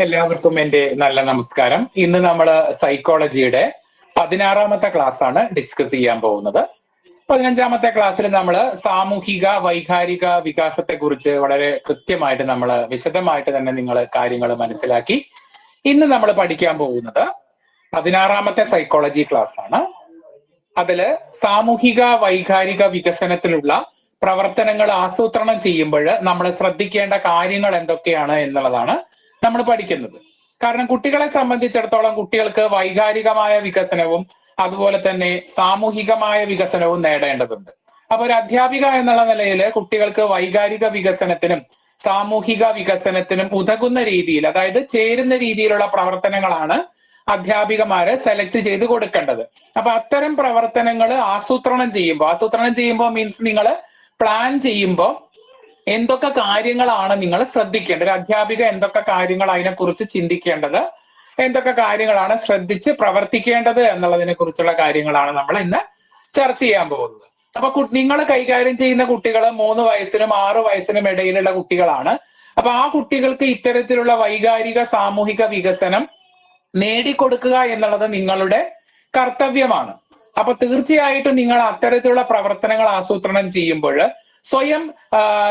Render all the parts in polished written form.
എല്ലാവർക്കും എൻ്റെ നല്ല നമസ്കാരം. ഇന്ന് നമ്മൾ സൈക്കോളജിയുടെ 16-ാമത്തെ ക്ലാസ് ആണ് ഡിസ്കസ് ചെയ്യാൻ പോകുന്നത്. 15-ാമത്തെ ക്ലാസ്സിൽ നമ്മൾ സാമൂഹിക വൈകാരിക വികാസത്തെ കുറിച്ച് വളരെ കൃത്യമായിട്ട് നമ്മൾ വിശദമായിട്ട് തന്നെ നിങ്ങൾ കാര്യങ്ങൾ മനസ്സിലാക്കി. ഇന്ന് നമ്മൾ പഠിക്കാൻ പോകുന്നത് 16-ാമത്തെ സൈക്കോളജി ക്ലാസ് ആണ്. അതില് സാമൂഹിക വൈകാരിക വികസനത്തിലുള്ള പ്രവർത്തനങ്ങൾ ആസൂത്രണം ചെയ്യുമ്പോൾ നമ്മൾ ശ്രദ്ധിക്കേണ്ട കാര്യങ്ങൾ എന്തൊക്കെയാണ് എന്നുള്ളതാണ് നമ്മൾ പഠിക്കുന്നത്. കാരണം കുട്ടികളെ സംബന്ധിച്ചിടത്തോളം കുട്ടികൾക്ക് വൈകാരികമായ വികസനവും അതുപോലെ തന്നെ സാമൂഹികമായ വികസനവും നേടേണ്ടതുണ്ട്. അപ്പൊ ഒരു അധ്യാപിക എന്നുള്ള നിലയിൽ കുട്ടികൾക്ക് വൈകാരിക വികസനത്തിനും സാമൂഹിക വികസനത്തിനും ഉതകുന്ന രീതിയിൽ, അതായത് ചേരുന്ന രീതിയിലുള്ള പ്രവർത്തനങ്ങളാണ് അധ്യാപികമാര് സെലക്ട് ചെയ്ത് കൊടുക്കേണ്ടത്. അപ്പൊ അത്തരം പ്രവർത്തനങ്ങൾ ആസൂത്രണം ചെയ്യുമ്പോൾ മീൻസ് നിങ്ങൾ പ്ലാൻ ചെയ്യുമ്പോൾ എന്തൊക്കെ കാര്യങ്ങളാണ് നിങ്ങൾ ശ്രദ്ധിക്കേണ്ടത്, ഒരു അധ്യാപിക എന്തൊക്കെ കാര്യങ്ങൾ അതിനെക്കുറിച്ച് ചിന്തിക്കേണ്ടത്, എന്തൊക്കെ കാര്യങ്ങളാണ് ശ്രദ്ധിച്ച് പ്രവർത്തിക്കേണ്ടത് എന്നുള്ളതിനെ കുറിച്ചുള്ള കാര്യങ്ങളാണ് നമ്മൾ ഇന്ന് ചർച്ച ചെയ്യാൻ പോകുന്നത്. അപ്പൊ നിങ്ങൾ കൈകാര്യം ചെയ്യുന്ന കുട്ടികൾ 3 വയസ്സിനും 6 വയസ്സിനും ഇടയിലുള്ള കുട്ടികളാണ്. അപ്പൊ ആ കുട്ടികൾക്ക് ഇത്തരത്തിലുള്ള വൈകാരിക സാമൂഹിക വികസനം നേടിക്കൊടുക്കുക എന്നുള്ളത് നിങ്ങളുടെ കർത്തവ്യമാണ്. അപ്പൊ തീർച്ചയായിട്ടും നിങ്ങൾ അത്തരത്തിലുള്ള പ്രവർത്തനങ്ങൾ ആസൂത്രണം ചെയ്യുമ്പോൾ സ്വയം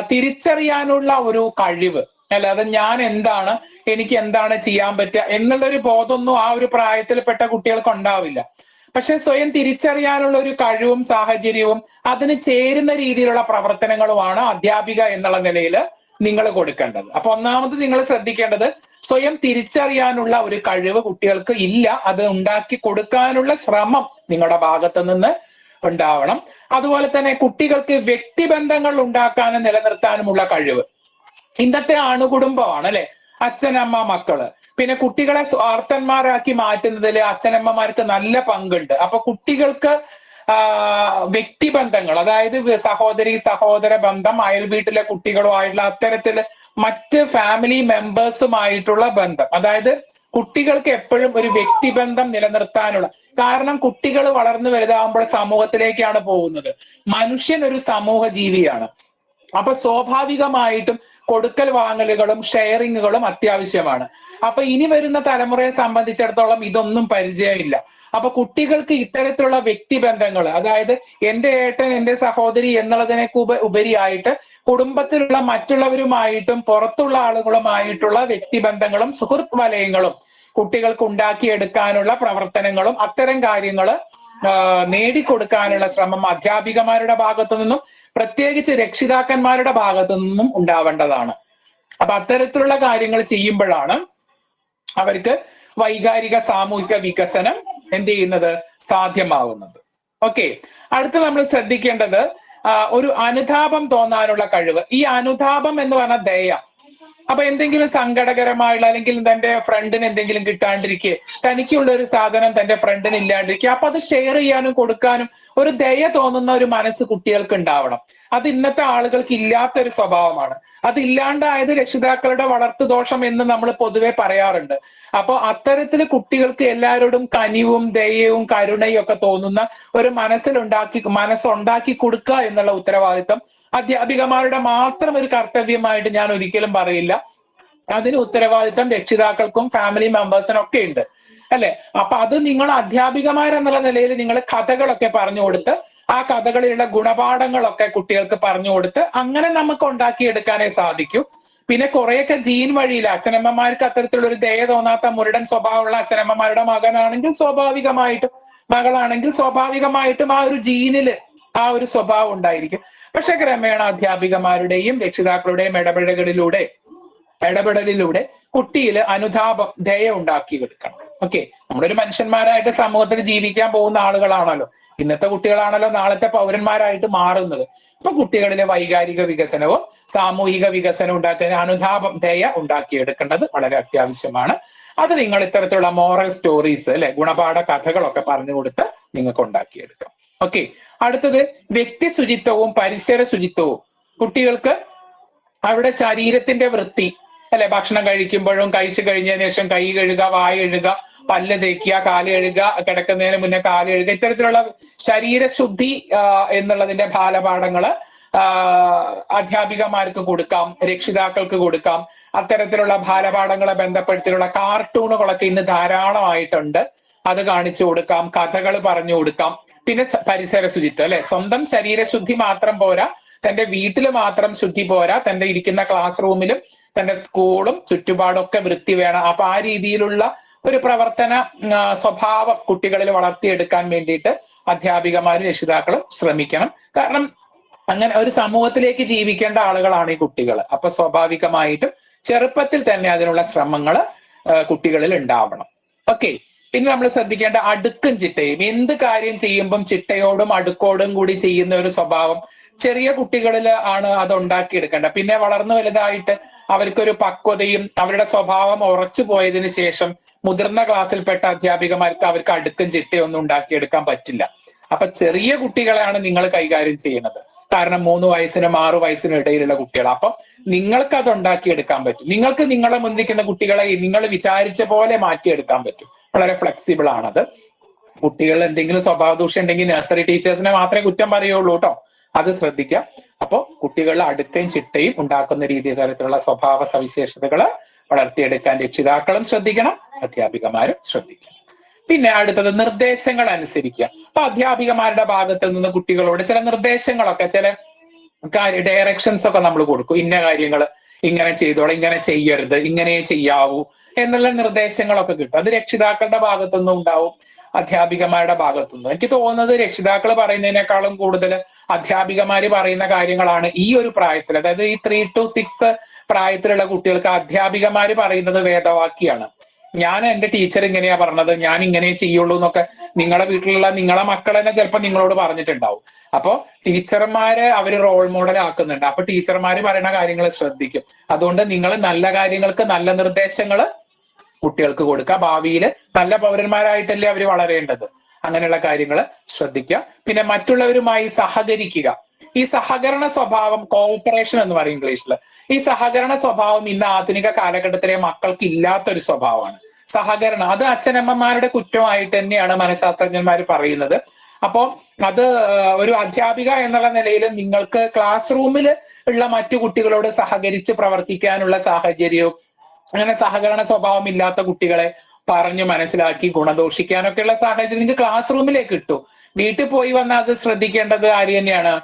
തിരിച്ചറിയാനുള്ള ഒരു കഴിവ്, അല്ലാതെ ഞാൻ എന്താണ്, എനിക്ക് എന്താണ് ചെയ്യാൻ പറ്റുക എന്നുള്ളൊരു ബോധമൊന്നും ആ ഒരു പ്രായത്തിൽപ്പെട്ട കുട്ടികൾക്ക് ഉണ്ടാവില്ല. പക്ഷെ സ്വയം തിരിച്ചറിയാനുള്ള ഒരു കഴിവും സാഹചര്യവും അതിന് ചേരുന്ന രീതിയിലുള്ള പ്രവർത്തനങ്ങളുമാണ് അധ്യാപിക എന്നുള്ള നിലയിൽ നിങ്ങൾ കൊടുക്കേണ്ടത്. അപ്പൊ ഒന്നാമത് നിങ്ങൾ ശ്രദ്ധിക്കേണ്ടത് സ്വയം തിരിച്ചറിയാനുള്ള ഒരു കഴിവ് കുട്ടികൾക്ക് ഇല്ല. അത് ഉണ്ടാക്കി കൊടുക്കാനുള്ള ശ്രമം നിങ്ങളുടെ ഭാഗത്ത് നിന്ന് ഉണ്ടാവണം. അതുപോലെ തന്നെ കുട്ടികൾക്ക് വ്യക്തിബന്ധങ്ങൾ ഉണ്ടാക്കാനും നിലനിർത്താനുമുള്ള കഴിവ്. ഇന്നത്തെ അണുകുടുംബമാണ് അല്ലെ, അച്ഛനമ്മ മക്കള്. പിന്നെ കുട്ടികളെ സ്വാർത്ഥന്മാരാക്കി മാറ്റുന്നതിൽ അച്ഛനമ്മമാർക്ക് നല്ല പങ്കുണ്ട്. അപ്പൊ കുട്ടികൾക്ക് വ്യക്തിബന്ധങ്ങൾ, അതായത് സഹോദരി സഹോദര ബന്ധം, അയൽ വീട്ടിലെ കുട്ടികളുമായിട്ടുള്ള അത്തരത്തില് മറ്റ് ഫാമിലി മെമ്പേഴ്സുമായിട്ടുള്ള ബന്ധം, അതായത് കുട്ടികൾക്ക് എപ്പോഴും ഒരു വ്യക്തിബന്ധം നിലനിർത്താനുള്ള, കാരണം കുട്ടികൾ വളർന്നു വലുതാകുമ്പോൾ സമൂഹത്തിലേക്കാണ് പോകുന്നത്. മനുഷ്യൻ ഒരു സമൂഹ ജീവിയാണ്. അപ്പൊ സ്വാഭാവികമായിട്ടും കൊടുക്കൽ വാങ്ങലുകളും ഷെയറിങ്ങുകളും അത്യാവശ്യമാണ്. അപ്പൊ ഇനി വരുന്ന തലമുറയെ സംബന്ധിച്ചിടത്തോളം ഇതൊന്നും പരിചയമില്ല. അപ്പൊ കുട്ടികൾക്ക് ഇത്തരത്തിലുള്ള വ്യക്തിബന്ധങ്ങൾ, അതായത് എൻ്റെ ഏട്ടൻ എൻ്റെ സഹോദരി എന്നുള്ളതിനെ ഉപരിയായിട്ട് കുടുംബത്തിലുള്ള മറ്റുള്ളവരുമായിട്ടും പുറത്തുള്ള ആളുകളുമായിട്ടുള്ള വ്യക്തിബന്ധങ്ങളും സുഹൃത്ത് വലയങ്ങളും കുട്ടികൾക്ക് ഉണ്ടാക്കിയെടുക്കാനുള്ള പ്രവർത്തനങ്ങളും അത്തരം കാര്യങ്ങൾ നേടിക്കൊടുക്കാനുള്ള ശ്രമം അധ്യാപികമാരുടെ ഭാഗത്തു നിന്നും പ്രത്യേകിച്ച് രക്ഷിതാക്കന്മാരുടെ ഭാഗത്തു നിന്നും ഉണ്ടാവേണ്ടതാണ്. അപ്പൊ അത്തരത്തിലുള്ള കാര്യങ്ങൾ ചെയ്യുമ്പോഴാണ് അവർക്ക് വൈകാരിക സാമൂഹിക വികസനം എന്ത് ചെയ്യുന്നത്, സാധ്യമാവുന്നത്. ഓക്കെ, അടുത്ത് നമ്മൾ ശ്രദ്ധിക്കേണ്ടത് ഒരു അനുതാപം തോന്നാനുള്ള കഴിവ്. ഈ അനുതാപം എന്ന് പറഞ്ഞ ദയ. അപ്പൊ എന്തെങ്കിലും സങ്കടകരമായുള്ള, അല്ലെങ്കിൽ തന്റെ ഫ്രണ്ടിന് എന്തെങ്കിലും കിട്ടാണ്ടിരിക്കുക, തനിക്കുള്ള ഒരു സാധനം തന്റെ ഫ്രണ്ടിന് ഇല്ലാണ്ടിരിക്കുക, അപ്പൊ അത് ഷെയർ ചെയ്യാനും കൊടുക്കാനും ഒരു ദയ തോന്നുന്ന ഒരു മനസ്സ് കുട്ടികൾക്ക് ഉണ്ടാവണം. അത് ഇന്നത്തെ ആളുകൾക്ക് ഇല്ലാത്തൊരു സ്വഭാവമാണ്. അത് ഇല്ലാണ്ടായത് രക്ഷിതാക്കളുടെ വളർത്തുദോഷം എന്ന് നമ്മൾ പൊതുവെ പറയാറുണ്ട്. അപ്പൊ അത്തരത്തിൽ കുട്ടികൾക്ക് എല്ലാവരോടും കനിവും ദയവും കരുണയും ഒക്കെ തോന്നുന്ന ഒരു മനസ്സുണ്ടാക്കി കൊടുക്കുക എന്നുള്ള ഉത്തരവാദിത്വം അധ്യാപികമാരുടെ മാത്രം ഒരു കർത്തവ്യമായിട്ട് ഞാൻ ഒരിക്കലും പറയില്ല. അതിന് ഉത്തരവാദിത്വം രക്ഷിതാക്കൾക്കും ഫാമിലി മെമ്പേഴ്സിനും ഒക്കെ ഉണ്ട് അല്ലെ. അപ്പൊ അത് നിങ്ങൾ അധ്യാപികമാരെന്നുള്ള നിലയിൽ നിങ്ങൾ കഥകളൊക്കെ പറഞ്ഞു കൊടുത്ത് ആ കഥകളിലുള്ള ഗുണപാഠങ്ങളൊക്കെ കുട്ടികൾക്ക് പറഞ്ഞു കൊടുത്ത് അങ്ങനെ നമുക്ക് ഉണ്ടാക്കിയെടുക്കാനേ സാധിക്കൂ. പിന്നെ കുറെയൊക്കെ ജീൻ വഴിയില്ല. അച്ഛനമ്മമാർക്ക് അത്തരത്തിലുള്ള ഒരു ദയ തോന്നാത്ത മുരടൻ സ്വഭാവമുള്ള അച്ഛനമ്മമാരുടെ മകനാണെങ്കിൽ സ്വാഭാവികമായിട്ടും, മകളാണെങ്കിൽ സ്വാഭാവികമായിട്ടും ആ ഒരു ജീനില് ആ ഒരു സ്വഭാവം ഉണ്ടായിരിക്കും. പക്ഷെ ക്രമേണ അധ്യാപികമാരുടെയും രക്ഷിതാക്കളുടെയും ഇടപെടലിലൂടെ കുട്ടിയിൽ അനുതാപം ദയ ഉണ്ടാക്കിയെടുക്കണം. ഓക്കെ, നമ്മളൊരു മനുഷ്യന്മാരായിട്ട് സമൂഹത്തിൽ ജീവിക്കാൻ പോകുന്ന ആളുകളാണല്ലോ. ഇന്നത്തെ കുട്ടികളാണല്ലോ നാളത്തെ പൗരന്മാരായിട്ട് മാറുന്നത്. ഇപ്പൊ കുട്ടികളിലെ വൈകാരിക വികസനവും സാമൂഹിക വികസനവും ഉണ്ടാക്കാൻ അനുതാപം ദയ ഉണ്ടാക്കിയെടുക്കേണ്ടത് വളരെ അത്യാവശ്യമാണ്. അത് നിങ്ങൾ ഇത്തരത്തിലുള്ള മോറൽ സ്റ്റോറീസ് അല്ലെ, ഗുണപാഠ കഥകളൊക്കെ പറഞ്ഞു കൊടുത്ത് നിങ്ങൾക്ക് ഉണ്ടാക്കിയെടുക്കാം. ഓക്കെ, അടുത്തത് വ്യക്തി ശുചിത്വവും പരിസര ശുചിത്വവും. കുട്ടികൾക്ക് അവരുടെ ശരീരത്തിന്റെ വൃത്തി അല്ലെ, ഭക്ഷണം കഴിക്കുമ്പോഴും കഴിച്ചു കഴിഞ്ഞതിന് ശേഷം കൈ കഴുകുക, വായ കഴുകുക, പല്ല് തേക്കുക, കാല് കഴുകുക, കിടക്കുന്നതിന് മുന്നേ കാല് കഴുകുക, ഇത്തരത്തിലുള്ള ശരീരശുദ്ധി എന്നുള്ളതിന്റെ ബാലപാഠങ്ങള് അധ്യാപികമാർക്ക് കൊടുക്കാം, രക്ഷിതാക്കൾക്ക് കൊടുക്കാം. അത്തരത്തിലുള്ള ബാലപാഠങ്ങളെ ബന്ധപ്പെടുത്തിയുള്ള കാർട്ടൂണുകളൊക്കെ ഇന്ന് ധാരാളമായിട്ടുണ്ട്. അത് കാണിച്ചു കൊടുക്കാം, കഥകൾ പറഞ്ഞു കൊടുക്കാം. പിന്നെ പരിസര ശുചിത്വം, അല്ലെ? സ്വന്തം ശരീരശുദ്ധി മാത്രം പോരാ, തന്റെ വീട്ടിൽ മാത്രം ശുദ്ധി പോരാ, തന്റെ ഇരിക്കുന്ന ക്ലാസ് റൂമിലും തന്റെ സ്കൂളും ചുറ്റുപാടും ഒക്കെ വൃത്തി വേണം. അപ്പൊ ആ രീതിയിലുള്ള ഒരു പ്രവർത്തന സ്വഭാവം കുട്ടികളിൽ വളർത്തിയെടുക്കാൻ വേണ്ടിയിട്ട് അധ്യാപികമാരും രക്ഷിതാക്കളും ശ്രമിക്കണം. കാരണം അങ്ങനെ ഒരു സമൂഹത്തിലേക്ക് ജീവിക്കേണ്ട ആളുകളാണ് ഈ കുട്ടികൾ. അപ്പൊ സ്വാഭാവികമായിട്ടും ചെറുപ്പത്തിൽ തന്നെ അതിനുള്ള ശ്രമങ്ങൾ കുട്ടികളിൽ ഉണ്ടാവണം. ഓക്കെ. പിന്നെ നമ്മൾ ശ്രദ്ധിക്കേണ്ട അടുക്കും ചിട്ടയും. എന്ത് കാര്യം ചെയ്യുമ്പം ചിട്ടയോടും അടുക്കോടും കൂടി ചെയ്യുന്ന ഒരു സ്വഭാവം ചെറിയ കുട്ടികളിൽ ആണ് അത് ഉണ്ടാക്കിയെടുക്കേണ്ടത്. പിന്നെ വളർന്നു വലുതായിട്ട് അവർക്കൊരു പക്വതയും അവരുടെ സ്വഭാവം ഉറച്ചു പോയതിനു ശേഷം മുതിർന്ന ക്ലാസ്സിൽപ്പെട്ട അധ്യാപികമാർക്ക് അവർക്ക് അടുക്കും ചിട്ടയൊന്നും ഉണ്ടാക്കിയെടുക്കാൻ പറ്റില്ല. അപ്പൊ ചെറിയ കുട്ടികളെയാണ് നിങ്ങൾ കൈകാര്യം ചെയ്യുന്നത്. കാരണം 3 വയസ്സിനും 6 വയസ്സിനും ഇടയിലുള്ള കുട്ടികൾ. അപ്പം നിങ്ങൾക്ക് അത് ഉണ്ടാക്കിയെടുക്കാൻ പറ്റും. നിങ്ങൾക്ക് നിങ്ങളെ മുന്നിക്കുന്ന കുട്ടികളെ നിങ്ങൾ വിചാരിച്ച പോലെ മാറ്റിയെടുക്കാൻ പറ്റും. വളരെ ഫ്ലെക്സിബിൾ ആണത്. കുട്ടികളിൽ എന്തെങ്കിലും സ്വഭാവ ദൂഷ്യം ഉണ്ടെങ്കിൽ നഴ്സറി ടീച്ചേഴ്സിനെ മാത്രമേ കുറ്റം പറയുള്ളൂ കേട്ടോ. അത് ശ്രദ്ധിക്കാം. അപ്പോൾ കുട്ടികളിൽ അടുക്കയും ചിട്ടയും ഉണ്ടാക്കുന്ന തരത്തിലുള്ള സ്വഭാവ സവിശേഷതകൾ വളർത്തിയെടുക്കാൻ രക്ഷിതാക്കളും ശ്രദ്ധിക്കണം, അധ്യാപികമാരും ശ്രദ്ധിക്കണം. പിന്നെ അടുത്തത് നിർദ്ദേശങ്ങൾ അനുസരിക്കുക. അപ്പൊ അധ്യാപികമാരുടെ ഭാഗത്ത് നിന്ന് കുട്ടികളോട് ചില നിർദ്ദേശങ്ങളൊക്കെ, ചില ഡയറക്ഷൻസ് ഒക്കെ നമ്മൾ കൊടുക്കും. ഇന്ന കാര്യങ്ങൾ ഇങ്ങനെ ചെയ്തോളാം, ഇങ്ങനെ ചെയ്യരുത്, ഇങ്ങനെ ചെയ്യാവൂ എന്നുള്ള നിർദ്ദേശങ്ങളൊക്കെ കിട്ടും. അത് രക്ഷിതാക്കളുടെ ഭാഗത്തുനിന്നും ഉണ്ടാവും, അധ്യാപികമാരുടെ ഭാഗത്തുനിന്നും. എനിക്ക് തോന്നുന്നത് രക്ഷിതാക്കൾ പറയുന്നതിനേക്കാളും കൂടുതൽ അധ്യാപികമാര് പറയുന്ന കാര്യങ്ങളാണ് ഈ ഒരു പ്രായത്തിൽ, അതായത് ഈ 3 to 6 പ്രായത്തിലുള്ള കുട്ടികൾക്ക് അധ്യാപികമാര് പറയുന്നത് വേദവാക്യാണ്. ഞാൻ എന്റെ ടീച്ചർ ഇങ്ങനെയാ പറഞ്ഞത്, ഞാൻ ഇങ്ങനെ ചെയ്യുള്ളൂ എന്നൊക്കെ നിങ്ങളെ വീട്ടിലുള്ള നിങ്ങളെ മക്കൾ തന്നെ ചിലപ്പോൾ നിങ്ങളോട് പറഞ്ഞിട്ടുണ്ടാവും. അപ്പൊ ടീച്ചർമാരെ അവര് റോൾ മോഡൽ ആക്കുന്നുണ്ട്. അപ്പൊ ടീച്ചർമാര് പറയുന്ന കാര്യങ്ങൾ ശ്രദ്ധിക്കും. അതുകൊണ്ട് നിങ്ങൾ നല്ല കാര്യങ്ങൾക്ക് നല്ല നിർദ്ദേശങ്ങൾ കുട്ടികൾക്ക് കൊടുക്കുക. ഭാവിയിൽ നല്ല പൗരന്മാരായിട്ടല്ലേ അവർ വളരേണ്ടത്. അങ്ങനെയുള്ള കാര്യങ്ങൾ ശ്രദ്ധിക്കുക. പിന്നെ മറ്റുള്ളവരുമായി സഹകരിക്കുക. ഈ സഹകരണ സ്വഭാവം, കോഓപ്പറേഷൻ എന്ന് പറയും ഇംഗ്ലീഷിൽ. ഈ സഹകരണ സ്വഭാവം ഇന്ന് ആധുനിക കാലഘട്ടത്തിലെ മക്കൾക്ക് ഇല്ലാത്തൊരു സ്വഭാവമാണ്. സഹകരണം അത് അച്ഛനമ്മമാരുടെ കുറ്റമായിട്ട് തന്നെയാണ് മനഃശാസ്ത്രജ്ഞന്മാർ പറയുന്നത്. അപ്പോൾ അത് ഒരു അധ്യാപിക എന്നുള്ള നിലയിൽ നിങ്ങൾക്ക് ക്ലാസ് റൂമിൽ ഉള്ള മറ്റു കുട്ടികളോട് സഹകരിച്ച് പ്രവർത്തിക്കാനുള്ള സാഹചര്യവും, അങ്ങനെ സഹകരണ സ്വഭാവം ഇല്ലാത്ത കുട്ടികളെ പറഞ്ഞു മനസ്സിലാക്കി ഗുണദോഷിക്കാനൊക്കെയുള്ള സാഹചര്യം നിങ്ങൾക്ക് ക്ലാസ് റൂമിലേക്ക് കിട്ടും. വീട്ടിൽ പോയി വന്നാൽ അത് ശ്രദ്ധിക്കേണ്ടത് ആര് തന്നെയാണ്?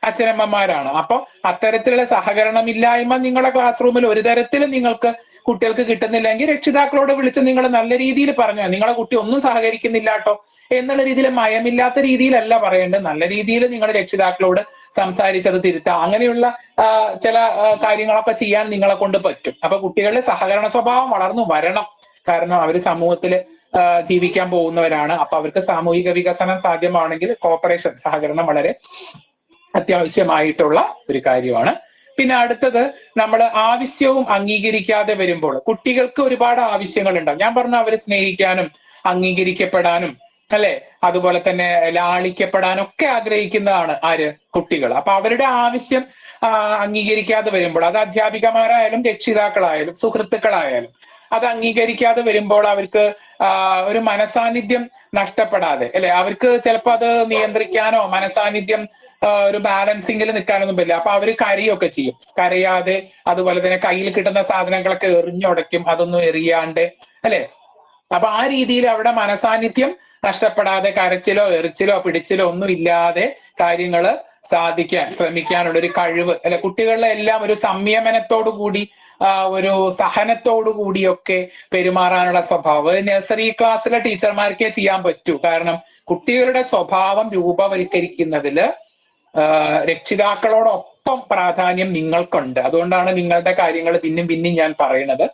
അച്ഛനമ്മമാരാണ്. അപ്പൊ അത്തരത്തിലുള്ള സഹകരണമില്ലായ്മ നിങ്ങളുടെ ക്ലാസ് റൂമിൽ ഒരു തരത്തിലും നിങ്ങൾക്ക് കുട്ടികൾക്ക് കിട്ടുന്നില്ലെങ്കിൽ രക്ഷിതാക്കളോട് വിളിച്ച് നിങ്ങൾ നല്ല രീതിയിൽ പറഞ്ഞു, നിങ്ങളെ കുട്ടി ഒന്നും സഹകരിക്കുന്നില്ല കേട്ടോ എന്നുള്ള രീതിയിൽ, മയമില്ലാത്ത രീതിയിലല്ല പറയേണ്ടത്. നല്ല രീതിയിൽ നിങ്ങൾ രക്ഷിതാക്കളോട് സംസാരിച്ചത് തിരുത്തുക. അങ്ങനെയുള്ള ചില കാര്യങ്ങളൊക്കെ ചെയ്യാൻ നിങ്ങളെ കൊണ്ട് പറ്റും. അപ്പൊ കുട്ടികളുടെ സഹകരണ സ്വഭാവം വളർന്നു വരണം. കാരണം അവർ സമൂഹത്തിൽ ജീവിക്കാൻ പോകുന്നവരാണ്. അപ്പൊ അവർക്ക് സാമൂഹിക വികസനം സാധ്യമാണെങ്കിൽ കോപ്പറേഷൻ, സഹകരണം വളരെ അത്യാവശ്യമായിട്ടുള്ള ഒരു കാര്യമാണ്. പിന്നെ അടുത്തത്, നമ്മൾ ആവശ്യവും അംഗീകരിക്കാതെ വരുമ്പോൾ കുട്ടികൾക്ക് ഒരുപാട് ആവശ്യങ്ങൾ ഉണ്ടാവും. ഞാൻ പറഞ്ഞു, അവർ സ്നേഹിക്കാനും അംഗീകരിക്കപ്പെടാനും, അല്ലെ, അതുപോലെ തന്നെ ലാളിക്കപ്പെടാനും ഒക്കെ ആഗ്രഹിക്കുന്നതാണ് ആര്? കുട്ടികൾ. അപ്പൊ അവരുടെ ആവശ്യം അംഗീകരിക്കാതെ വരുമ്പോൾ, അത് അധ്യാപികമാരായാലും രക്ഷിതാക്കളായാലും സുഹൃത്തുക്കളായാലും, അത് അംഗീകരിക്കാതെ വരുമ്പോൾ അവർക്ക് ഒരു മനസാന്നിധ്യം നഷ്ടപ്പെടാതെ, അല്ലെ, അവർക്ക് ചിലപ്പോൾ അത് നിയന്ത്രിക്കാനോ മനസാന്നിധ്യം ഒരു ബാലൻസിങ്ങിൽ നിൽക്കാനൊന്നും പറ്റില്ല. അപ്പൊ അവര് കരയൊക്കെ ചെയ്യും. കരയാതെ, അതുപോലെ തന്നെ കയ്യിൽ കിട്ടുന്ന സാധനങ്ങളൊക്കെ എറിഞ്ഞുടയ്ക്കും, അതൊന്നും എറിയാണ്ട്, അല്ലെ. അപ്പൊ ആ രീതിയിൽ അവിടെ മനസാന്നിധ്യം നഷ്ടപ്പെടാതെ കരച്ചിലോ എറിച്ചിലോ പിടിച്ചിലോ ഒന്നും ഇല്ലാതെ കാര്യങ്ങൾ സാധിക്കാൻ ശ്രമിക്കാനുള്ള ഒരു കഴിവ്, അല്ലെ, കുട്ടികളിലെ എല്ലാം ഒരു സംയമനത്തോടു കൂടി ഒരു സഹനത്തോടു കൂടിയൊക്കെ പെരുമാറാനുള്ള സ്വഭാവം നഴ്സറി ക്ലാസ്സിലെ ടീച്ചർമാർക്കേ ചെയ്യാൻ പറ്റൂ. കാരണം കുട്ടികളുടെ സ്വഭാവം രൂപവൽക്കരിക്കുന്നതില് രക്ഷിതാക്കളോടൊപ്പം പ്രാധാന്യം നിങ്ങൾക്കുണ്ട്. അതുകൊണ്ടാണ് നിങ്ങളുടെ കാര്യങ്ങൾ പിന്നെയും ഞാൻ പറയുന്നത്.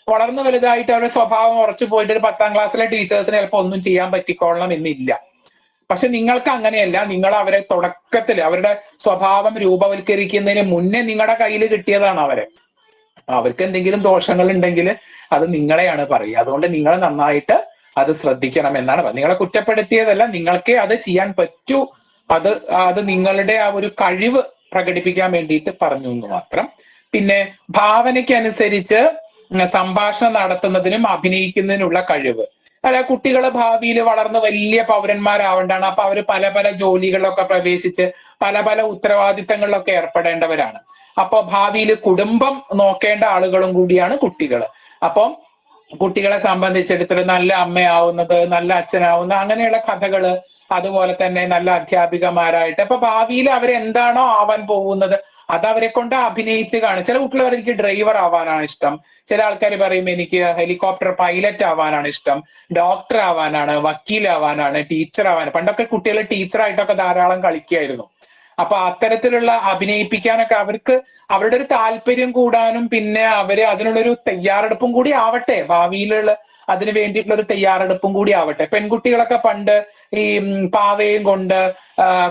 വളർന്നു വലുതായിട്ട് അവരുടെ സ്വഭാവം ഉറച്ചു പോയിട്ട് ഒരു 10ാം ക്ലാസ്സിലെ ടീച്ചേഴ്സിന് ചിലപ്പോൾ ഒന്നും ചെയ്യാൻ പറ്റിക്കൊള്ളണം എന്നില്ല. പക്ഷെ നിങ്ങൾക്ക് അങ്ങനെയല്ല. നിങ്ങൾ അവരെ തുടക്കത്തിൽ അവരുടെ സ്വഭാവം രൂപവൽക്കരിക്കുന്നതിന് മുന്നേ നിങ്ങളുടെ കയ്യിൽ കിട്ടിയതാണ് അവരെ. അവർക്ക് എന്തെങ്കിലും ദോഷങ്ങൾ ഉണ്ടെങ്കിൽ അത് നിങ്ങളെയാണ് പറയുക. അതുകൊണ്ട് നിങ്ങൾ നന്നായിട്ട് അത് ശ്രദ്ധിക്കണം എന്നാണ് പറയുന്നത്. നിങ്ങളെ കുറ്റപ്പെടുത്തിയതല്ല, നിങ്ങൾക്കേ അത് ചെയ്യാൻ പറ്റൂ. അത് നിങ്ങളുടെ ആ ഒരു കഴിവ് പ്രകടിപ്പിക്കാൻ വേണ്ടിയിട്ട് പറഞ്ഞു എന്ന് മാത്രം. പിന്നെ ഭാവനയ്ക്കനുസരിച്ച് സംഭാഷണം നടത്തുന്നതിനും അഭിനയിക്കുന്നതിനുള്ള കഴിവ്. അല്ല, കുട്ടികൾ ഭാവിയിൽ വളർന്ന് വലിയ പൗരന്മാരാവേണ്ടാണ്. അപ്പൊ അവര് പല പല ജോലികളിലൊക്കെ പ്രവേശിച്ച് പല പല ഉത്തരവാദിത്തങ്ങളിലൊക്കെ ഏർപ്പെടേണ്ടവരാണ്. അപ്പൊ ഭാവിയിൽ കുടുംബം നോക്കേണ്ട ആളുകളും കൂടിയാണ് കുട്ടികൾ. അപ്പം കുട്ടികളെ സംബന്ധിച്ചിടത്തോളം നല്ല അമ്മയാവുന്നത്, നല്ല അച്ഛനാവുന്ന അങ്ങനെയുള്ള കഥകള്, അതുപോലെ തന്നെ നല്ല അധ്യാപികമാരായിട്ട് അപ്പൊ ഭാവിയിൽ അവരെന്താണോ ആവാൻ പോകുന്നത് അത് അവരെ കൊണ്ട് അഭിനയിച്ച് കാണും. ചില കുട്ടികൾ പറയും എനിക്ക് ഡ്രൈവർ ആവാനാണ് ഇഷ്ടം, ചില ആൾക്കാർ പറയും എനിക്ക് ഹെലികോപ്റ്റർ പൈലറ്റ് ആവാനാണ് ഇഷ്ടം, ഡോക്ടർ ആവാനാണ്, വക്കീലാവാനാണ്, ടീച്ചർ ആവാനാണ്. പണ്ടൊക്കെ കുട്ടികൾ ടീച്ചറായിട്ടൊക്കെ ധാരാളം കളിക്കുകയായിരുന്നു. അപ്പൊ അത്തരത്തിലുള്ള അഭിനയിപ്പിക്കാനൊക്കെ അവർക്ക് അവരുടെ ഒരു താല്പര്യം കൂടാനും പിന്നെ അവര് അതിനുള്ളൊരു തയ്യാറെടുപ്പും കൂടി ആവട്ടെ, ഭാവിയിലുള്ള അതിന് വേണ്ടിയിട്ടുള്ള ഒരു തയ്യാറെടുപ്പും കൂടി ആവട്ടെ. പെൺകുട്ടികളൊക്കെ പണ്ട് ഈ പാവയും കൊണ്ട്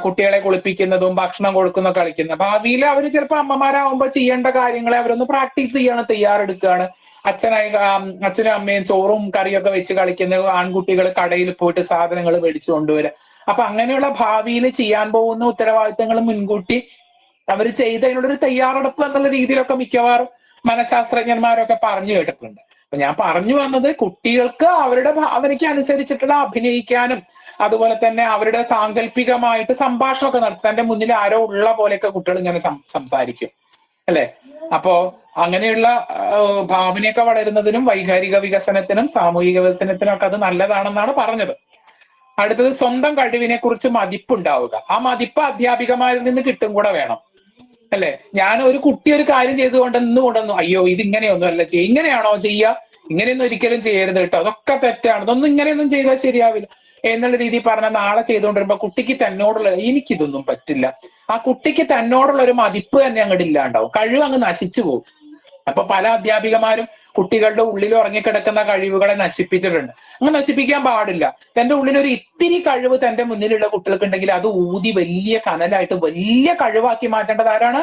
കുട്ടികളെ കുളിപ്പിക്കുന്നതും ഭക്ഷണം കൊടുക്കുന്നതും കളിക്കുന്ന ഭാവിയിൽ അവർ ചിലപ്പോൾ അമ്മമാരാകുമ്പോൾ ചെയ്യേണ്ട കാര്യങ്ങളെ അവരൊന്ന് പ്രാക്ടീസ് ചെയ്യാണ്, തയ്യാറെടുക്കുകയാണ്. അച്ഛനും അമ്മയും ചോറും കറിയൊക്കെ വെച്ച് കളിക്കുന്ന ആൺകുട്ടികൾ കടയിൽ പോയിട്ട് സാധനങ്ങൾ മേടിച്ചു കൊണ്ടുവരിക. അപ്പൊ അങ്ങനെയുള്ള ഭാവിയിൽ ചെയ്യാൻ പോകുന്ന ഉത്തരവാദിത്തങ്ങൾ മുൻകൂട്ടി അവർ ചെയ്തതിനുള്ളൊരു തയ്യാറെടുപ്പ് എന്നുള്ള രീതിയിലൊക്കെ മിക്കവാറും മനഃശാസ്ത്രജ്ഞന്മാരൊക്കെ പറഞ്ഞു കേട്ടിട്ടുണ്ട്. അപ്പൊ ഞാൻ പറഞ്ഞു വന്നത് കുട്ടികൾക്ക് അവരുടെ ഭാവനയ്ക്ക് അനുസരിച്ചിട്ടുള്ള അഭിനയിക്കാനും അതുപോലെ തന്നെ അവരുടെ സാങ്കല്പികമായിട്ട് സംഭാഷണമൊക്കെ നടത്തി തന്റെ മുന്നിൽ ആരോ ഉള്ള പോലെയൊക്കെ കുട്ടികൾ ഇങ്ങനെ സംസാരിക്കും അല്ലെ. അപ്പോ അങ്ങനെയുള്ള ഭാവനയൊക്കെ വളരുന്നതിനും വൈകാരിക വികസനത്തിനും സാമൂഹിക വികസനത്തിനും ഒക്കെ അത് നല്ലതാണെന്നാണ് പറഞ്ഞത്. അടുത്തത് സ്വന്തം കഴിവിനെ കുറിച്ച് മതിപ്പുണ്ടാവുക. ആ മതിപ്പ് അധ്യാപികമാരിൽ നിന്ന് കിട്ടും കൂടെ വേണം അല്ലെ. ഞാൻ ഒരു കുട്ടി ഒരു കാര്യം ചെയ്തുകൊണ്ട് കൊണ്ടൊന്നും അയ്യോ ഇത് ഇങ്ങനെയൊന്നും അല്ല ചെയ്യുക, ഇങ്ങനെയാണോ ചെയ്യുക, ഇങ്ങനെയൊന്നും ഒരിക്കലും ചെയ്യരുത് കേട്ടോ, അതൊക്കെ തെറ്റാണ്, ഇതൊന്നും ഇങ്ങനെയൊന്നും ചെയ്താൽ ശരിയാവില്ല എന്നുള്ള രീതിയിൽ പറഞ്ഞാൽ നാളെ ചെയ്തുകൊണ്ടിരുമ്പോ കുട്ടിക്ക് തന്നോടുള്ള എനിക്കിതൊന്നും പറ്റില്ല, ആ കുട്ടിക്ക് തന്നോടുള്ള ഒരു മതിപ്പ് തന്നെ അങ്ങോട്ട് ഇല്ലാണ്ടാവും, കഴിവ് അങ്ങ് നശിച്ചു പോകും. അപ്പൊ പല അധ്യാപികമാരും കുട്ടികളുടെ ഉള്ളിൽ ഉറങ്ങിക്കിടക്കുന്ന കഴിവുകളെ നശിപ്പിച്ചിട്ടുണ്ട്. അങ്ങനെ നശിപ്പിക്കാൻ പാടില്ല. തന്റെ ഉള്ളിൽ ഒരു ഇത്തിരി കഴിവ് തന്റെ മുന്നിലുള്ള കുട്ടികൾക്ക് ഉണ്ടെങ്കിൽ അത് ഊതി വലിയ കനലായിട്ട് വലിയ കഴിവാക്കി മാറ്റേണ്ടത് ആരാണ്?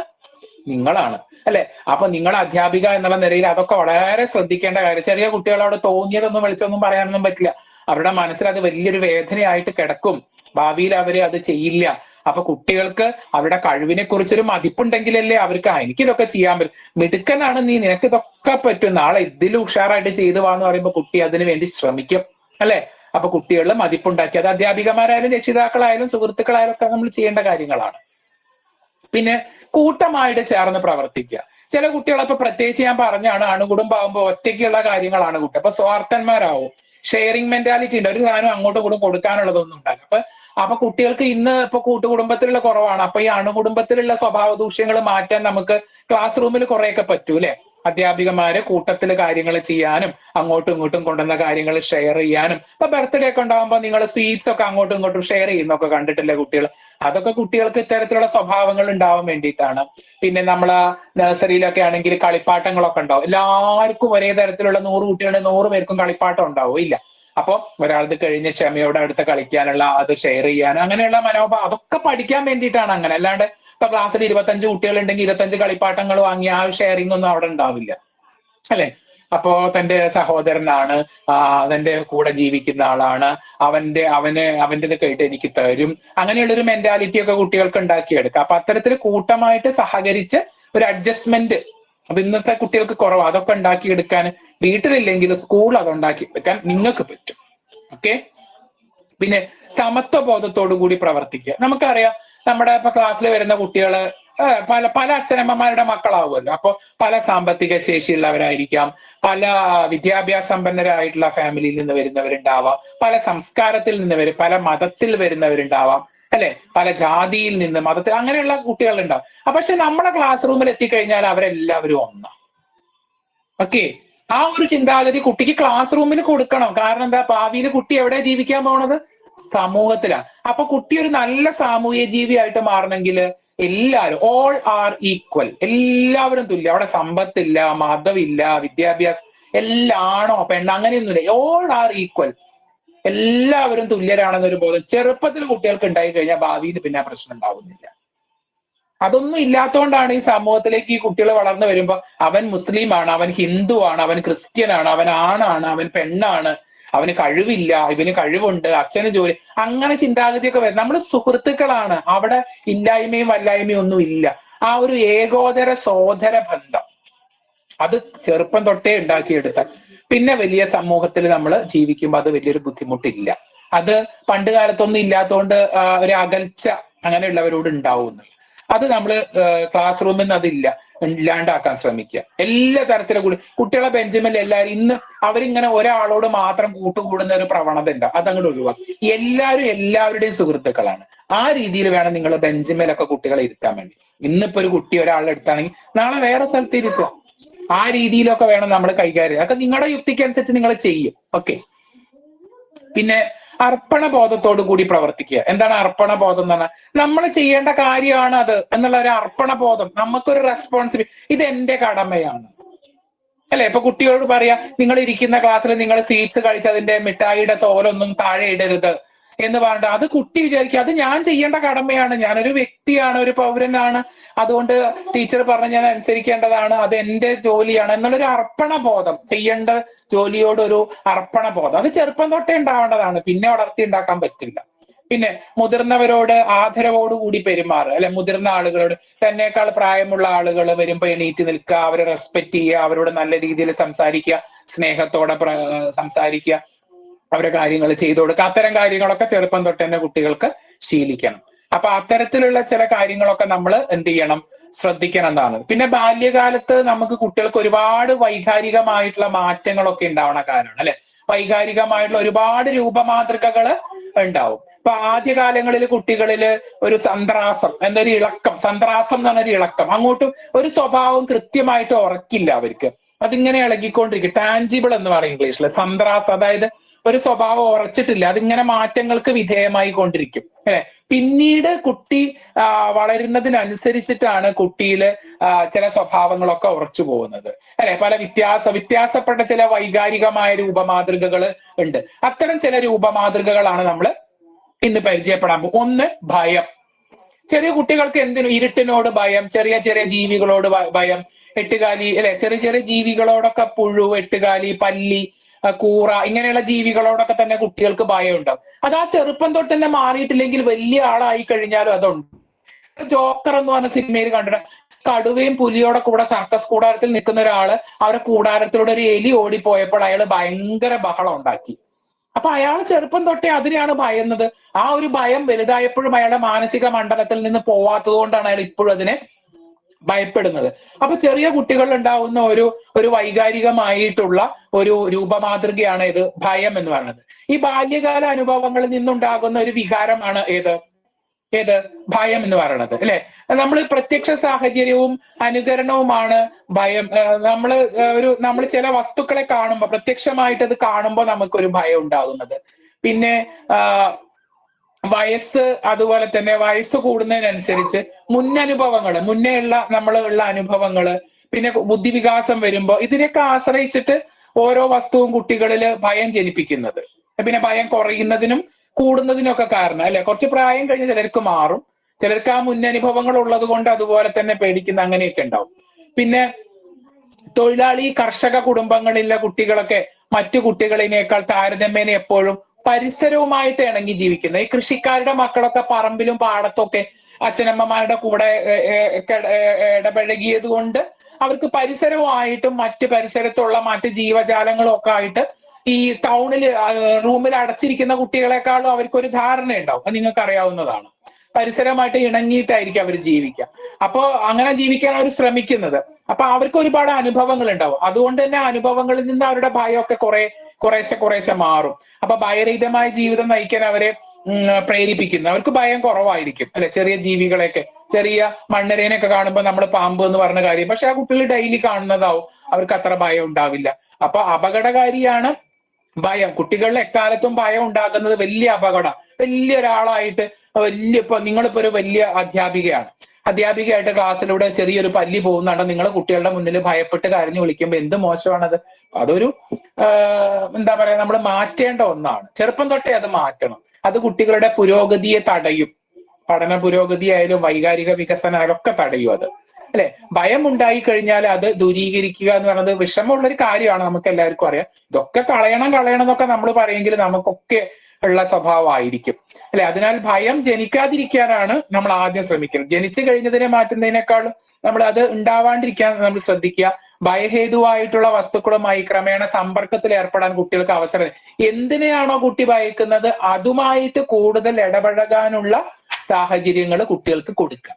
നിങ്ങളാണ് അല്ലെ. അപ്പൊ നിങ്ങൾ അധ്യാപിക എന്നുള്ള നിലയിൽ അതൊക്കെ വളരെ ശ്രദ്ധിക്കേണ്ട കാര്യം. ചെറിയ കുട്ടികളോട് തോന്നിയതൊന്നും വിളിച്ചൊന്നും പറയാനൊന്നും പറ്റില്ല. അവരുടെ മനസ്സിൽ അത് വലിയൊരു വേദനയായിട്ട് കിടക്കും. ഭാവിയിൽ അവര് അത് ചെയ്യില്ല. അപ്പൊ കുട്ടികൾക്ക് അവരുടെ കഴിവിനെ കുറിച്ചൊരു മതിപ്പുണ്ടെങ്കിലല്ലേ അവർക്ക് എനിക്കിതൊക്കെ ചെയ്യാൻ പറ്റും, മിടുക്കനാണ് നീ, നിനക്ക് ഇതൊക്കെ പറ്റും, നാളെ ഇതിൽ ഉഷാറായിട്ട് ചെയ്തു വാന്ന് പറയുമ്പോൾ കുട്ടി അതിനു വേണ്ടി ശ്രമിക്കും അല്ലെ. അപ്പൊ കുട്ടികളിൽ മതിപ്പുണ്ടാക്കി അത് അധ്യാപികമാരായാലും രക്ഷിതാക്കളായാലും സുഹൃത്തുക്കളായാലും ഒക്കെ നമ്മൾ ചെയ്യേണ്ട കാര്യങ്ങളാണ്. പിന്നെ കൂട്ടമായിട്ട് ചേർന്ന് പ്രവർത്തിക്കുക. ചില കുട്ടികളൊക്കെ പ്രത്യേകിച്ച് ഞാൻ പറഞ്ഞാണ് അണുകുടുംബാകുമ്പോൾ ഒറ്റയ്ക്കുള്ള കാര്യങ്ങളാണ് കുട്ടി. അപ്പൊ സ്വാർത്ഥന്മാരാവും, ഷെയറിംഗ് മെന്റാലിറ്റി ഉണ്ട്, ഒരു സാധനം അങ്ങോട്ടും ഇങ്ങോട്ടും കൊടുക്കാനുള്ളതൊന്നും ഉണ്ടാകും. അപ്പൊ കുട്ടികൾക്ക് ഇന്ന് ഇപ്പൊ കൂട്ടുകുടുംബത്തിലുള്ള കുറവാണ്. അപ്പൊ ഈ അണുകുടുംബത്തിലുള്ള സ്വഭാവ ദൂഷ്യങ്ങൾ മാറ്റാൻ നമുക്ക് ക്ലാസ് റൂമിൽ കുറെയൊക്കെ പറ്റൂ അല്ലെ. അധ്യാപികമാര് കൂട്ടത്തിൽ കാര്യങ്ങൾ ചെയ്യാനും അങ്ങോട്ടും ഇങ്ങോട്ടും കൊണ്ടുവന്ന കാര്യങ്ങൾ ഷെയർ ചെയ്യാനും. ഇപ്പൊ ബർത്ത്ഡേ ഒക്കെ ഉണ്ടാകുമ്പോൾ നിങ്ങൾ സ്വീറ്റ്സ് ഒക്കെ അങ്ങോട്ടും ഇങ്ങോട്ടും ഷെയർ ചെയ്യുന്നൊക്കെ കണ്ടിട്ടില്ലേ കുട്ടികൾ. അതൊക്കെ കുട്ടികൾക്ക് ഇത്തരത്തിലുള്ള സ്വഭാവങ്ങൾ ഉണ്ടാവാൻ വേണ്ടിയിട്ടാണ്. പിന്നെ നമ്മളെ നഴ്സറിയിലൊക്കെ ആണെങ്കിൽ കളിപ്പാട്ടങ്ങളൊക്കെ ഉണ്ടാവും. എല്ലാവർക്കും ഒരേ തരത്തിലുള്ള 100 കുട്ടികളുടെ 100 പേർക്കും കളിപ്പാട്ടം ഉണ്ടാവും ഇല്ല. അപ്പൊ ഒരാളത് കഴിഞ്ഞ് ക്ഷമയോടെ അടുത്ത് കളിക്കാനുള്ള അത് ഷെയർ ചെയ്യാനും അങ്ങനെയുള്ള മനോഭാവം അതൊക്കെ പഠിക്കാൻ വേണ്ടിയിട്ടാണ് അങ്ങനെ. അല്ലാണ്ട് ഇപ്പൊ ക്ലാസ്സിൽ 25 കുട്ടികൾ ഉണ്ടെങ്കിൽ 25 കളിപ്പാട്ടങ്ങൾ വാങ്ങി ആ ഷെയറിംഗ് ഒന്നും അവിടെ ഉണ്ടാവില്ല അല്ലെ. അപ്പോ തന്റെ സഹോദരനാണ്, തന്റെ കൂടെ ജീവിക്കുന്ന ആളാണ്, അവന്റെ കേട്ട് എനിക്ക് തരും, അങ്ങനെയുള്ളൊരു മെന്റാലിറ്റി ഒക്കെ കുട്ടികൾക്ക് ഉണ്ടാക്കിയെടുക്കാം. അപ്പൊ അത്തരത്തിൽ കൂട്ടമായിട്ട് സഹകരിച്ച് ഒരു അഡ്ജസ്റ്റ്മെന്റ് അത് ഇന്നത്തെ കുട്ടികൾക്ക് കുറവ്. അതൊക്കെ ഉണ്ടാക്കിയെടുക്കാൻ വീട്ടിലില്ലെങ്കിൽ സ്കൂൾ അത് ഉണ്ടാക്കിയെടുക്കാൻ നിങ്ങൾക്ക് പറ്റും. ഓക്കെ. പിന്നെ സമത്വ ബോധത്തോടു കൂടി പ്രവർത്തിക്കുക. നമുക്കറിയാം നമ്മുടെ ഇപ്പൊ ക്ലാസ്സിൽ വരുന്ന കുട്ടികള് പല പല അച്ഛനമ്മമാരുടെ മക്കളാവുമല്ലോ. അപ്പൊ പല സാമ്പത്തിക ശേഷിയുള്ളവരായിരിക്കാം, പല വിദ്യാഭ്യാസ സമ്പന്നരായിട്ടുള്ള ഫാമിലിയിൽ നിന്ന് വരുന്നവരുണ്ടാവാം, പല സംസ്കാരത്തിൽ നിന്ന് വരും, പല മതത്തിൽ വരുന്നവരുണ്ടാവാം അല്ലെ, പല ജാതിയിൽ നിന്ന് മതത്തിൽ അങ്ങനെയുള്ള കുട്ടികളുണ്ടാവും. പക്ഷെ നമ്മുടെ ക്ലാസ് റൂമിൽ എത്തിക്കഴിഞ്ഞാൽ അവരെല്ലാവരും ഒന്നാണ്. ഓക്കെ. ആ ഒരു ചിന്താഗതി കുട്ടിക്ക് ക്ലാസ് റൂമിൽ കൊടുക്കണം. കാരണം എന്താ, ഭാവിയിൽ കുട്ടി എവിടെ ജീവിക്കാൻ പോണത്? സമൂഹത്തിലാണ്. അപ്പൊ കുട്ടി ഒരു നല്ല സാമൂഹ്യ ജീവിയായിട്ട് മാറണമെങ്കിൽ എല്ലാവരും ഓൾ ആർ ഈക്വൽ, എല്ലാവരും തുല്യം. അവിടെ സമ്പത്തില്ല, മതമില്ല, വിദ്യാഭ്യാസം എല്ലാണോ പെണ്ണ അങ്ങനെയൊന്നുമില്ല. ഓൾ ആർ ഈക്വൽ, എല്ലാവരും തുല്യരാണെന്നൊരു ബോധം ചെറുപ്പത്തിൽ കുട്ടികൾക്ക് ഉണ്ടായി കഴിഞ്ഞാൽ ഭാവിയിൽ പിന്നെ ആ പ്രശ്നം ഉണ്ടാവുന്നില്ല. അതൊന്നും ഇല്ലാത്തതുകൊണ്ടാണ് ഈ സമൂഹത്തിലേക്ക് ഈ കുട്ടികൾ വളർന്നു വരുമ്പോൾ അവൻ മുസ്ലിമാണ്, അവൻ ഹിന്ദുവാണ്, അവൻ ക്രിസ്ത്യനാണ്, അവൻ ആണാണ്, അവൻ പെണ്ണാണ്, അവന് കഴിവില്ല, ഇവന് കഴിവുണ്ട്, അച്ഛന് ജോലി, അങ്ങനെ ചിന്താഗതിയൊക്കെ വരും. നമ്മൾ സുഹൃത്തുക്കളാണ്, അവിടെ ഇല്ലായ്മയും വല്ലായ്മയും ഒന്നും ഇല്ല. ആ ഒരു ഏകോദര സോദര ബന്ധം അത് ചെറുപ്പം തൊട്ടേ ഉണ്ടാക്കിയെടുത്താൽ പിന്നെ വലിയ സമൂഹത്തിൽ നമ്മൾ ജീവിക്കുമ്പോൾ അത് വലിയൊരു ബുദ്ധിമുട്ടില്ല. അത് പണ്ട് കാലത്തൊന്നും ഇല്ലാത്തതുകൊണ്ട് ഒരു അകൽച്ച അങ്ങനെയുള്ളവരോട് ഉണ്ടാവുന്നു. അത് നമ്മൾ ക്ലാസ് റൂമിൽ നിന്ന് അതില്ല, ഇല്ലാണ്ടാക്കാൻ ശ്രമിക്കുക. എല്ലാ തരത്തിലും കൂടി കുട്ടികളെ ബെഞ്ചിമിൽ എല്ലാവരും ഇന്ന് അവരിങ്ങനെ ഒരാളോട് മാത്രം കൂട്ടുകൂടുന്ന ഒരു പ്രവണത ഉണ്ട്, അതങ്ങോട്ട് ഒഴിവാക്കുക. എല്ലാവരും എല്ലാവരുടെയും സുഹൃത്തുക്കളാണ്. ആ രീതിയിൽ വേണം നിങ്ങൾ ബെഞ്ചിമേലൊക്കെ കുട്ടികളെ ഇരുത്താൻ വേണ്ടി. ഇന്നിപ്പോ ഒരു കുട്ടി ഒരാളെ എടുത്താണെങ്കിൽ നാളെ വേറെ സ്ഥലത്ത് ഇരുത്തുക. ആ രീതിയിലൊക്കെ വേണം നമ്മൾ കൈകാര്യം. അതൊക്കെ നിങ്ങളുടെ യുക്തിക്കനുസരിച്ച് നിങ്ങൾ ചെയ്യും. ഓക്കെ. പിന്നെ അർപ്പണ ബോധത്തോടു കൂടി പ്രവർത്തിക്കുക. എന്താണ് അർപ്പണ ബോധം എന്ന് പറഞ്ഞാൽ? നമ്മൾ ചെയ്യേണ്ട കാര്യമാണ് അത് എന്നുള്ള ഒരു അർപ്പണ ബോധം, നമുക്കൊരു റെസ്പോൺസിബിലിറ്റി, ഇത് എന്റെ കടമയാണ് അല്ലെ. ഇപ്പൊ കുട്ടികളോട് പറയാ, നിങ്ങൾ ഇരിക്കുന്ന ക്ലാസ്സിൽ നിങ്ങൾ സ്വീറ്റ്സ് കഴിച്ച് അതിന്റെ മിഠായിയുടെ തോലൊന്നും താഴെ ഇടരുത് എന്ന് പറഞ്ഞിട്ട് അത് കുട്ടി വിചാരിക്കുക അത് ഞാൻ ചെയ്യേണ്ട കടമയാണ്, ഞാനൊരു വ്യക്തിയാണ്, ഒരു പൗരനാണ്, അതുകൊണ്ട് ടീച്ചർ പറഞ്ഞ ഞാൻ അനുസരിക്കേണ്ടതാണ്, അത് എന്റെ ജോലിയാണ് എന്നുള്ളൊരു അർപ്പണ ബോധം, ചെയ്യേണ്ട ജോലിയോടൊരു അർപ്പണ ബോധം, അത് ചെറുപ്പം തൊട്ടേ ഉണ്ടാവേണ്ടതാണ്, പിന്നെ വളർത്തി ഉണ്ടാക്കാൻ പറ്റില്ല. പിന്നെ മുതിർന്നവരോട് ആദരവോടുകൂടി പെരുമാറുക അല്ലെ. മുതിർന്ന ആളുകളോട്, തന്നേക്കാൾ പ്രായമുള്ള ആളുകൾ വരുമ്പോൾ എണീറ്റ് നിൽക്കുക, അവരെ റെസ്പെക്ട് ചെയ്യുക, അവരോട് നല്ല രീതിയിൽ സംസാരിക്കുക, സ്നേഹത്തോടെ സംസാരിക്കുക, അവരെ കാര്യങ്ങൾ ചെയ്തു കൊടുക്കുക. അത്തരം കാര്യങ്ങളൊക്കെ ചെറുപ്പം തൊട്ട് തന്നെ കുട്ടികൾക്ക് ശീലിക്കണം. അപ്പൊ അത്തരത്തിലുള്ള ചില കാര്യങ്ങളൊക്കെ നമ്മൾ എന്ത് ചെയ്യണം, ശ്രദ്ധിക്കണം എന്നാണ്. പിന്നെ ബാല്യകാലത്ത് നമുക്ക് കുട്ടികൾക്ക് ഒരുപാട് വൈകാരികമായിട്ടുള്ള മാറ്റങ്ങളൊക്കെ ഉണ്ടാവണ കാലമാണ് അല്ലെ. വൈകാരികമായിട്ടുള്ള ഒരുപാട് രൂപമാതൃകകൾ ഉണ്ടാവും. ഇപ്പൊ ആദ്യകാലങ്ങളിൽ കുട്ടികളിൽ ഒരു സന്ത്രാസം എന്നൊരു ഇളക്കം, സന്ത്രാസം എന്ന് പറഞ്ഞൊരു ഇളക്കം, അങ്ങോട്ടും ഒരു സ്വഭാവം കൃത്യമായിട്ട് ഉറക്കില്ല അവർക്ക്, അതിങ്ങനെ ഇളകിക്കൊണ്ടിരിക്കും. ടാഞ്ചിബിൾ എന്ന് പറയും ഇംഗ്ലീഷിൽ സന്ത്രാസം, അതായത് ഒരു സ്വഭാവം ഉറച്ചിട്ടില്ല, അതിങ്ങനെ മാറ്റങ്ങൾക്ക് വിധേയമായി കൊണ്ടിരിക്കും അല്ലെ. പിന്നീട് കുട്ടി വളരുന്നതിനനുസരിച്ചിട്ടാണ് കുട്ടിയിൽ ചില സ്വഭാവങ്ങളൊക്കെ ഉറച്ചു പോകുന്നത് അല്ലെ. പല വ്യത്യാസപ്പെട്ട ചില വൈകാരികമായ രൂപമാതൃകകൾ ഉണ്ട്. അത്തരം ചില രൂപമാതൃകകളാണ് നമ്മൾ ഇന്ന് പരിചയപ്പെടാൻ പോകും. ഒന്ന്, ഭയം. ചെറിയ കുട്ടികൾക്ക് എന്തിനും ഇരുട്ടിനോട് ഭയം, ചെറിയ ചെറിയ ജീവികളോട് ഭയം, എട്ടുകാലി അല്ലെ, ചെറിയ ചെറിയ ജീവികളോടൊക്കെ, പുഴു, എട്ടുകാലി, പല്ലി, കൂറ, ഇങ്ങനെയുള്ള ജീവികളോടൊക്കെ തന്നെ കുട്ടികൾക്ക് ഭയം ഉണ്ടാവും. അത് ആ ചെറുപ്പം തൊട്ട് തന്നെ മാറിയിട്ടില്ലെങ്കിൽ വലിയ ആളായി കഴിഞ്ഞാലും അതുണ്ട്. ജോക്കർ എന്ന് പറഞ്ഞ സിനിമയിൽ കണ്ടിട്ട് കടുവയും പുലിയോടെ കൂടെ സർക്കസ് കൂടാരത്തിൽ നിൽക്കുന്ന ഒരാള് അവരുടെ കൂടാരത്തിലൂടെ ഒരു എലി ഓടിപ്പോയപ്പോൾ അയാൾ ഭയങ്കര ബഹളം ഉണ്ടാക്കി. അപ്പൊ അയാൾ ചെറുപ്പം തൊട്ടേ അതിനെയാണ് ഭയന്നത്. ആ ഒരു ഭയം വലുതായപ്പോഴും അയാളുടെ മാനസിക മണ്ഡലത്തിൽ നിന്ന് പോവാത്തത് കൊണ്ടാണ് അയാൾ ഇപ്പോഴും അതിനെ ഭയപ്പെടുന്നത്. അപ്പൊ ചെറിയ കുട്ടികളിൽ ഉണ്ടാവുന്ന ഒരു വൈകാരികമായിട്ടുള്ള ഒരു രൂപമാതൃകയാണ് ഇത് ഭയം എന്ന് പറയുന്നത്. ഈ ബാല്യകാല അനുഭവങ്ങളിൽ നിന്നുണ്ടാകുന്ന ഒരു വികാരമാണ് ഏത് ഭയം എന്ന് പറയുന്നത് അല്ലെ. നമ്മൾ പ്രത്യക്ഷ സാഹചര്യവും അനുകരണവുമാണ് ഭയം. നമ്മൾ ചില വസ്തുക്കളെ കാണുമ്പോൾ, പ്രത്യക്ഷമായിട്ട് അത് കാണുമ്പോൾ നമുക്കൊരു ഭയം ഉണ്ടാകുന്നത്. പിന്നെ വയസ്സ്, അതുപോലെ തന്നെ വയസ്സ് കൂടുന്നതിനനുസരിച്ച് മുന്നേ ഉള്ള അനുഭവങ്ങള്, പിന്നെ ബുദ്ധിവികാസം വരുമ്പോൾ ഇതിനൊക്കെ ആശ്രയിച്ചിട്ട് ഓരോ വസ്തുവും കുട്ടികളിൽ ഭയം ജനിപ്പിക്കുന്നത്. പിന്നെ ഭയം കുറയുന്നതിനും കൂടുന്നതിനൊക്കെ കാരണം അല്ലെ. കുറച്ച് പ്രായം കഴിഞ്ഞ് ചിലർക്ക് മാറും, ചിലർക്ക് ആ മുന്നനുഭവങ്ങൾ ഉള്ളത് കൊണ്ട് അതുപോലെ തന്നെ പേടിക്കുന്ന അങ്ങനെയൊക്കെ ഉണ്ടാവും. പിന്നെ തൊഴിലാളി കർഷക കുടുംബങ്ങളിലെ കുട്ടികളൊക്കെ മറ്റു കുട്ടികളിനേക്കാൾ താരതമ്യേന എപ്പോഴും പരിസരവുമായിട്ട് ഇണങ്ങി ജീവിക്കുന്നത്. ഈ കൃഷിക്കാരുടെ മക്കളൊക്കെ പറമ്പിലും പാടത്തൊക്കെ അച്ഛനമ്മമാരുടെ കൂടെ ഇടപഴകിയത് കൊണ്ട് അവർക്ക് പരിസരവുമായിട്ടും മറ്റ് പരിസരത്തുള്ള മറ്റ് ജീവജാലങ്ങളും ഒക്കെ ആയിട്ട് ഈ ടൗണിൽ റൂമിൽ അടച്ചിരിക്കുന്ന കുട്ടികളെക്കാളും അവർക്കൊരു ധാരണയുണ്ടാവും. അത് നിങ്ങൾക്ക് അറിയാവുന്നതാണ്. പരിസരമായിട്ട് ഇണങ്ങിയിട്ടായിരിക്കും അവർ ജീവിക്കുക. അപ്പോൾ അങ്ങനെ ജീവിക്കാൻ അവർ ശ്രമിക്കുന്നത്. അപ്പൊ അവർക്ക് ഒരുപാട് അനുഭവങ്ങൾ ഉണ്ടാവും. അതുകൊണ്ട് തന്നെ അനുഭവങ്ങളിൽ നിന്ന് അവരുടെ ഭയമൊക്കെ കുറേശ്ശെ മാറും. അപ്പൊ ഭയരഹിതമായ ജീവിതം നയിക്കാൻ അവരെ പ്രേരിപ്പിക്കുന്നു. അവർക്ക് ഭയം കുറവായിരിക്കും അല്ലെ. ചെറിയ ജീവികളെയൊക്കെ, ചെറിയ മണ്ണരേനെയൊക്കെ കാണുമ്പോൾ നമ്മൾ പാമ്പ് എന്ന് പറഞ്ഞ കാര്യം, പക്ഷെ ആ കുട്ടികൾ ഡെയിലി കാണുന്നതാവും, അവർക്ക് അത്ര ഭയം ഉണ്ടാവില്ല. അപ്പൊ അപകടകാരിയാണ് ഭയം. കുട്ടികളിൽ എക്കാലത്തും ഭയം ഉണ്ടാകുന്നത് വലിയ അപകടം. വലിയൊരാളായിട്ട് ഇപ്പൊ നിങ്ങളിപ്പോ ഒരു വലിയ അധ്യാപികയായിട്ട് ക്ലാസ്സിലൂടെ ചെറിയൊരു പല്ലി പോകുന്നുണ്ട്, നിങ്ങൾ കുട്ടികളുടെ മുന്നിൽ ഭയപ്പെട്ട് കരഞ്ഞു വിളിക്കുമ്പോൾ എന്ത് മോശമാണത്. അതൊരു എന്താ പറയാ, നമ്മൾ മാറ്റേണ്ട ഒന്നാണ്. ചെറുപ്പം തൊട്ടേ അത് മാറ്റണം. അത് കുട്ടികളുടെ പുരോഗതിയെ തടയും. പഠന പുരോഗതി ആയാലും വൈകാരിക വികസനം ആയാലും ഒക്കെ തടയും അത് അല്ലെ. ഭയം ഉണ്ടായി കഴിഞ്ഞാൽ അത് ദൂരീകരിക്കുക എന്ന് പറയുന്നത് വിഷമമുള്ളൊരു കാര്യമാണ്, നമുക്ക് എല്ലാവർക്കും അറിയാം. ഇതൊക്കെ കളയണം എന്നൊക്കെ നമ്മൾ പറയുമെങ്കിൽ നമുക്കൊക്കെ ഉള്ള സ്വഭാവമായിരിക്കും അല്ലെ. അതിനാൽ ഭയം ജനിക്കാതിരിക്കാനാണ് നമ്മൾ ആദ്യം ശ്രമിക്കുന്നത്. ജനിച്ചു കഴിഞ്ഞതിനെ മാറ്റുന്നതിനേക്കാളും നമ്മൾ അത് ഉണ്ടാവാണ്ടിരിക്കാൻ നമ്മൾ ശ്രദ്ധിക്കുക. ഭയഹേതുവായിട്ടുള്ള വസ്തുക്കളുമായി ക്രമേണ സമ്പർക്കത്തിൽ ഏർപ്പെടാൻ കുട്ടികൾക്ക് അവസരം. എന്തിനെയാണോ കുട്ടി ഭയക്കുന്നത് അതുമായിട്ട് കൂടുതൽ ഇടപഴകാനുള്ള സാഹചര്യങ്ങൾ കുട്ടികൾക്ക് കൊടുക്കുക.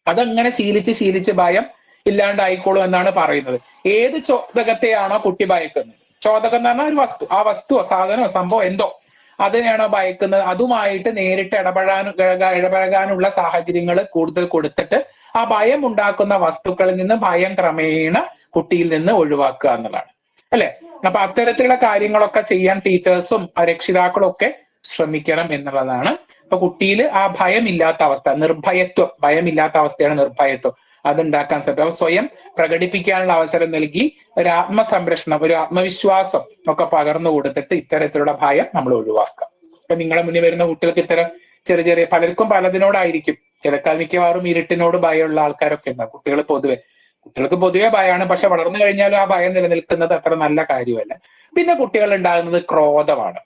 അതങ്ങനെ ശീലിച്ച് ഭയം ഇല്ലാണ്ടായിക്കോളും എന്നാണ് പറയുന്നത്. ഏത് ചോദകത്തെയാണോ കുട്ടി ഭയക്കുന്നത്, ചോദകം എന്ന് പറഞ്ഞാൽ ഒരു വസ്തു, ആ വസ്തുവോ സാധനമോ സംഭവം എന്തോ അതിനെയാണോ ഭയക്കുന്നത് അതുമായിട്ട് നേരിട്ട് ഇടപഴകാനുള്ള സാഹചര്യങ്ങൾ കൂടുതൽ കൊടുത്തിട്ട് ആ ഭയം ഉണ്ടാക്കുന്ന വസ്തുക്കളിൽ നിന്ന് ഭയം ക്രമേണ കുട്ടിയിൽ നിന്ന് ഒഴിവാക്കുക എന്നുള്ളതാണ്, അല്ലെ? അപ്പൊ അത്തരത്തിലുള്ള കാര്യങ്ങളൊക്കെ ചെയ്യാൻ ടീച്ചേഴ്സും രക്ഷിതാക്കളും ഒക്കെ ശ്രമിക്കണം എന്നുള്ളതാണ്. അപ്പൊ കുട്ടിയിൽ ആ ഭയമില്ലാത്ത അവസ്ഥ, നിർഭയത്വം, ഭയമില്ലാത്ത അവസ്ഥയാണ് നിർഭയത്വം, അതുണ്ടാക്കാൻ സാധിക്കും. അപ്പൊ സ്വയം പ്രകടിപ്പിക്കാനുള്ള അവസരം നൽകി ഒരു ആത്മസംരക്ഷണം, ഒരു ആത്മവിശ്വാസം ഒക്കെ പകർന്നു കൊടുത്തിട്ട് ഇത്തരത്തിലുള്ള ഭയം നമ്മൾ ഒഴിവാക്കാം. ഇപ്പൊ നിങ്ങളുടെ മുന്നിൽ വരുന്ന കുട്ടികൾക്ക് ഇത്തരം ചെറിയ പലർക്കും പലതിനോടായിരിക്കും, ചിലക്കാൽ മിക്കവാറും ഇരുട്ടിനോട് ഭയമുള്ള ആൾക്കാരൊക്കെ ഉണ്ടാവും. കുട്ടികൾക്ക് പൊതുവെ ഭയമാണ്, പക്ഷെ വളർന്നു കഴിഞ്ഞാലും ആ ഭയം നിലനിൽക്കുന്നത് അത്ര നല്ല കാര്യമല്ല. പിന്നെ കുട്ടികൾ ഉണ്ടാകുന്നത് ക്രോധമാണ്.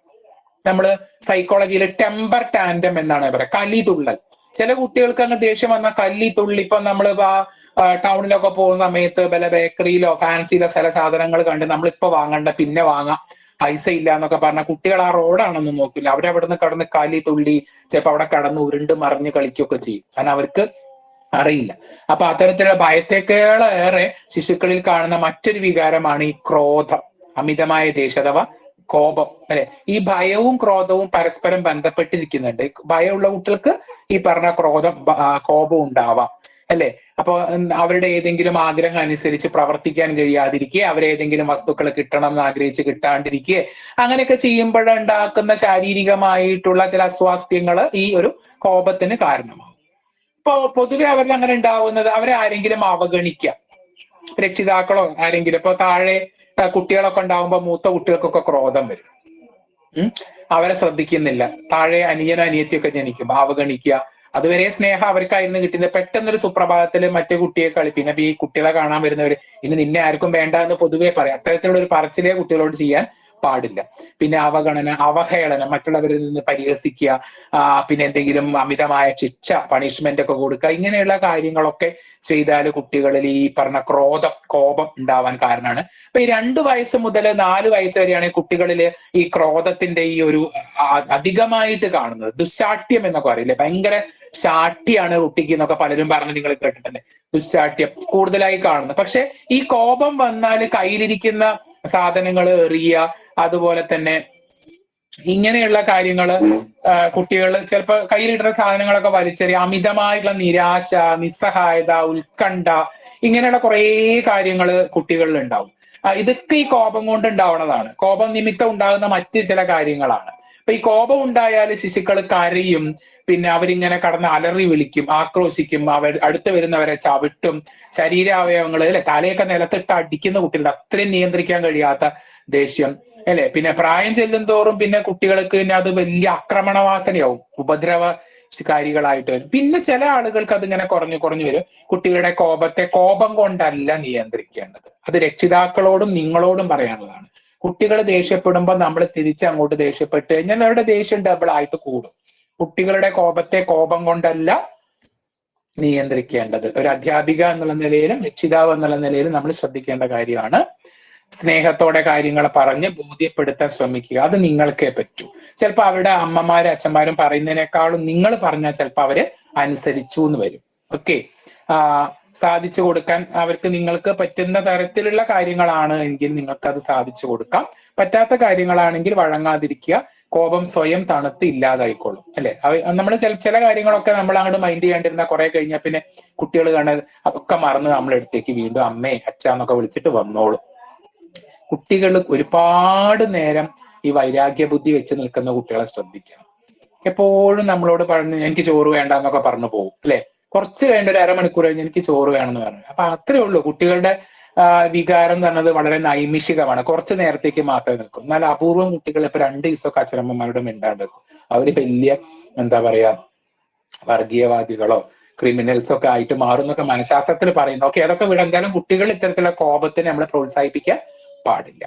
നമ്മള് സൈക്കോളജിയിൽ ടെമ്പർ ടാൻഡം എന്നാണ് പറയുക, കലിതുള്ളൽ. ചില കുട്ടികൾക്ക് അങ്ങ് ദേഷ്യം വന്നാൽ കലിതുള്ളി. ഇപ്പൊ നമ്മൾ ടൗണിലൊക്കെ പോകുന്ന സമയത്ത് വല്ല ബേക്കറിയിലോ ഫാൻസിയിലോ ചില സാധനങ്ങൾ കണ്ട് നമ്മളിപ്പോ വാങ്ങണ്ട പിന്നെ വാങ്ങാം, പൈസ ഇല്ല എന്നൊക്കെ പറഞ്ഞാൽ കുട്ടികൾ ആ റോഡാണെന്ന് നോക്കില്ല, അവരവിടെ നിന്ന് കടന്ന് കലി തുള്ളി ചിലപ്പോൾ അവിടെ കടന്ന് ഉരുണ്ട് മറിഞ്ഞ് കളിക്കുകയൊക്കെ ചെയ്യും, കാരണം അവർക്ക് അറിയില്ല. അപ്പൊ അത്തരത്തിലുള്ള ഭയത്തേക്കാളേറെ ശിശുക്കളിൽ കാണുന്ന മറ്റൊരു വികാരമാണ് ഈ ക്രോധം, അമിതമായ ദേഷ്യം അഥവാ കോപം, അല്ലെ? ഈ ഭയവും ക്രോധവും പരസ്പരം ബന്ധപ്പെട്ടിരിക്കുന്നുണ്ട്. ഭയമുള്ള കുട്ടികൾക്ക് ഈ പറഞ്ഞ കോപം ഉണ്ടാവാം, അല്ലെ? അപ്പൊ അവരുടെ ഏതെങ്കിലും ആഗ്രഹം അനുസരിച്ച് പ്രവർത്തിക്കാൻ കഴിയാതിരിക്കുക, അവരേതെങ്കിലും വസ്തുക്കൾ കിട്ടണം എന്ന് ആഗ്രഹിച്ച് കിട്ടാണ്ടിരിക്കുക, അങ്ങനെയൊക്കെ ചെയ്യുമ്പോഴുണ്ടാക്കുന്ന ശാരീരികമായിട്ടുള്ള ചില അസ്വാസ്ഥ്യങ്ങൾ ഈ ഒരു കോപത്തിന് കാരണമാകും. ഇപ്പൊ പൊതുവെ അവരിൽ അങ്ങനെ ഉണ്ടാവുന്നത് അവരെ ആരെങ്കിലും അവഗണിക്കുക, രക്ഷിതാക്കളോ ആരെങ്കിലും. ഇപ്പൊ താഴെ കുട്ടികളൊക്കെ ഉണ്ടാവുമ്പോ മൂത്ത കുട്ടികൾക്കൊക്കെ ക്രോധം വരും, അവരെ ശ്രദ്ധിക്കുന്നില്ല. താഴെ അനിയനോ അനിയത്തിയൊക്കെ ജനിക്കുമ്പോ അവഗണിക്കുക. അതുവരെ സ്നേഹം അവർക്കായിരുന്നു കിട്ടുന്നത്, പെട്ടെന്നൊരു സുപ്രഭാതത്തില് മറ്റേ കുട്ടിയെ പിന്നെ ഈ കുട്ടികളെ കാണാൻ വരുന്നവര് ഇനി നിന്നെ ആർക്കും വേണ്ട എന്ന് പൊതുവെ പറയാം. അത്തരത്തിലുള്ള ഒരു പറച്ചിലേ കുട്ടികളോട് ചെയ്യാൻ പാടില്ല. പിന്നെ അവഗണന, അവഹേളനം, മറ്റുള്ളവരിൽ നിന്ന് പരിഹസിക്കുക, പിന്നെ എന്തെങ്കിലും അമിതമായ ശിക്ഷ, പണിഷ്മെന്റ് ഒക്കെ കൊടുക്കുക, ഇങ്ങനെയുള്ള കാര്യങ്ങളൊക്കെ ചെയ്താൽ കുട്ടികളിൽ ഈ പറഞ്ഞ കോപം ഉണ്ടാവാൻ കാരണമാണ്. അപ്പൊ ഈ 2 വയസ്സ് മുതൽ 4 വയസ്സ് വരെയാണ് കുട്ടികളിൽ ഈ ക്രോധത്തിന്റെ ഈ ഒരു അധികമായിട്ട് കാണുന്നത്. ദുശാഠ്യം എന്നൊക്കെ പറയില്ലേ, ഭയങ്കര ശാഠ്യാണ് കുട്ടിക്ക് എന്നൊക്കെ പലരും പറഞ്ഞ് നിങ്ങൾ കേട്ടിട്ടുണ്ട്. ദുശാഠ്യം കൂടുതലായി കാണുന്നത്. പക്ഷെ ഈ കോപം വന്നാൽ കയ്യിലിരിക്കുന്ന സാധനങ്ങൾ എറിയുക, അതുപോലെ തന്നെ ഇങ്ങനെയുള്ള കാര്യങ്ങള് കുട്ടികൾ ചിലപ്പോൾ കയ്യിലിടുന്ന സാധനങ്ങളൊക്കെ വലിച്ചെറിയുക, അമിതമായിട്ടുള്ള നിരാശ, നിസ്സഹായത, ഉത്കണ്ഠ, ഇങ്ങനെയുള്ള കുറേ കാര്യങ്ങൾ കുട്ടികളിൽ ഉണ്ടാവും. ഇതൊക്കെ ഈ കോപം കൊണ്ട് ഉണ്ടാവുന്നതാണ്. കോപം നിമിത്തം ഉണ്ടാകുന്ന മറ്റ് ചില കാര്യങ്ങളാണ്. അപ്പൊ ഈ കോപം ഉണ്ടായാൽ ശിശുക്കൾ കരയും, പിന്നെ അവരിങ്ങനെ കടന്ന് അലറി വിളിക്കും, ആക്രോശിക്കും, അടുത്ത് വരുന്നവരെ ചവിട്ടും, ശരീരാവയവങ്ങൾ അല്ലെ തലയൊക്കെ നിലത്തിട്ട് അടിക്കുന്ന കുട്ടികളുടെ അത്രയും നിയന്ത്രിക്കാൻ കഴിയാത്ത ദേഷ്യം, അല്ലെ? പിന്നെ പ്രായം ചെല്ലും തോറും പിന്നെ കുട്ടികൾക്ക് പിന്നെ അത് വലിയ ആക്രമണവാസനയാവും, ഉപദ്രവകാരികളായിട്ട് വരും. പിന്നെ ചില ആളുകൾക്ക് അതിങ്ങനെ കുറഞ്ഞു വരും. കുട്ടികളുടെ കോപത്തെ കോപം കൊണ്ടല്ല നിയന്ത്രിക്കേണ്ടത്, അത് രക്ഷിതാക്കളോടും നിങ്ങളോടും പറയാനുള്ളതാണ്. കുട്ടികൾ ദേഷ്യപ്പെടുമ്പോൾ നമ്മൾ തിരിച്ചങ്ങോട്ട് ദേഷ്യപ്പെട്ട് കഴിഞ്ഞാൽ അവരുടെ ദേഷ്യം ഡബിൾ ആയിട്ട് കൂടും. കുട്ടികളുടെ കോപത്തെ കോപം കൊണ്ടല്ല നിയന്ത്രിക്കേണ്ടത്. ഒരു അധ്യാപിക എന്നുള്ള നിലയിലും രക്ഷിതാവ് എന്നുള്ള നിലയിലും നമ്മൾ ശ്രദ്ധിക്കേണ്ട കാര്യമാണ്. സ്നേഹത്തോടെ കാര്യങ്ങൾ പറഞ്ഞ് ബോധ്യപ്പെടുത്താൻ ശ്രമിക്കുക, അത് നിങ്ങൾക്കേ പറ്റൂ. ചിലപ്പോൾ അവരുടെ അമ്മമാരും അച്ഛന്മാരും പറയുന്നതിനേക്കാളും നിങ്ങൾ പറഞ്ഞാൽ ചിലപ്പോൾ അവര് അനുസരിച്ചു എന്ന് വരും. ഓക്കെ, സാധിച്ചു കൊടുക്കാൻ അവർക്ക് നിങ്ങൾക്ക് പറ്റുന്ന തരത്തിലുള്ള കാര്യങ്ങളാണ് എങ്കിൽ നിങ്ങൾക്ക് അത് സാധിച്ചു കൊടുക്കാം. പറ്റാത്ത കാര്യങ്ങളാണെങ്കിൽ വഴങ്ങാതിരിക്കുക. കോപം സ്വയം തണുത്ത് ഇല്ലാതായിക്കോളും, അല്ലെ? നമ്മൾ ചില കാര്യങ്ങളൊക്കെ നമ്മൾ അങ്ങോട്ട് മൈൻഡ് ചെയ്യാണ്ടിരുന്ന കുറെ കഴിഞ്ഞാൽ പിന്നെ കുട്ടികൾ കാണുന്നത് അതൊക്കെ മറന്ന് നമ്മളെടുത്തേക്ക് വീണ്ടും അമ്മേ അച്ഛന്നൊക്കെ വിളിച്ചിട്ട് വന്നോളും. കുട്ടികൾ ഒരുപാട് നേരം ഈ വൈരാഗ്യ ബുദ്ധി വെച്ച് നിൽക്കുന്ന കുട്ടികളെ ശ്രദ്ധിക്കണം. എപ്പോഴും നമ്മളോട് പറഞ്ഞ് എനിക്ക് ചോറ് വേണ്ട എന്നൊക്കെ പറഞ്ഞു പോകും, അല്ലെ? കുറച്ച് വേണ്ട ഒരു അരമണിക്കൂർ കഴിഞ്ഞ് എനിക്ക് ചോറ് വേണമെന്ന് പറഞ്ഞു. അപ്പൊ അത്രേ ഉള്ളൂ. കുട്ടികളുടെ വികാരം എന്ന് പറഞ്ഞത് വളരെ നൈമിഷികമാണ്, കുറച്ച് നേരത്തേക്ക് മാത്രമേ നിൽക്കും. എന്നാൽ അപൂർവം കുട്ടികൾ ഇപ്പൊ 2 ദിവസമൊക്കെ അച്ഛനമ്മമാരുടെ മിണ്ടാണ്ട് നിൽക്കും. അവര് വലിയ എന്താ പറയാ വർഗീയവാദികളോ ക്രിമിനൽസോ ഒക്കെ ആയിട്ട് മാറും എന്നൊക്കെ മനഃശാസ്ത്രത്തിൽ പറയുന്നു. ഓക്കെ, അതൊക്കെ ഇവിടെ എന്തായാലും കുട്ടികൾ ഇത്തരത്തിലുള്ള കോപത്തിനെ നമ്മൾ പ്രോത്സാഹിപ്പിക്കാൻ പാടില്ല.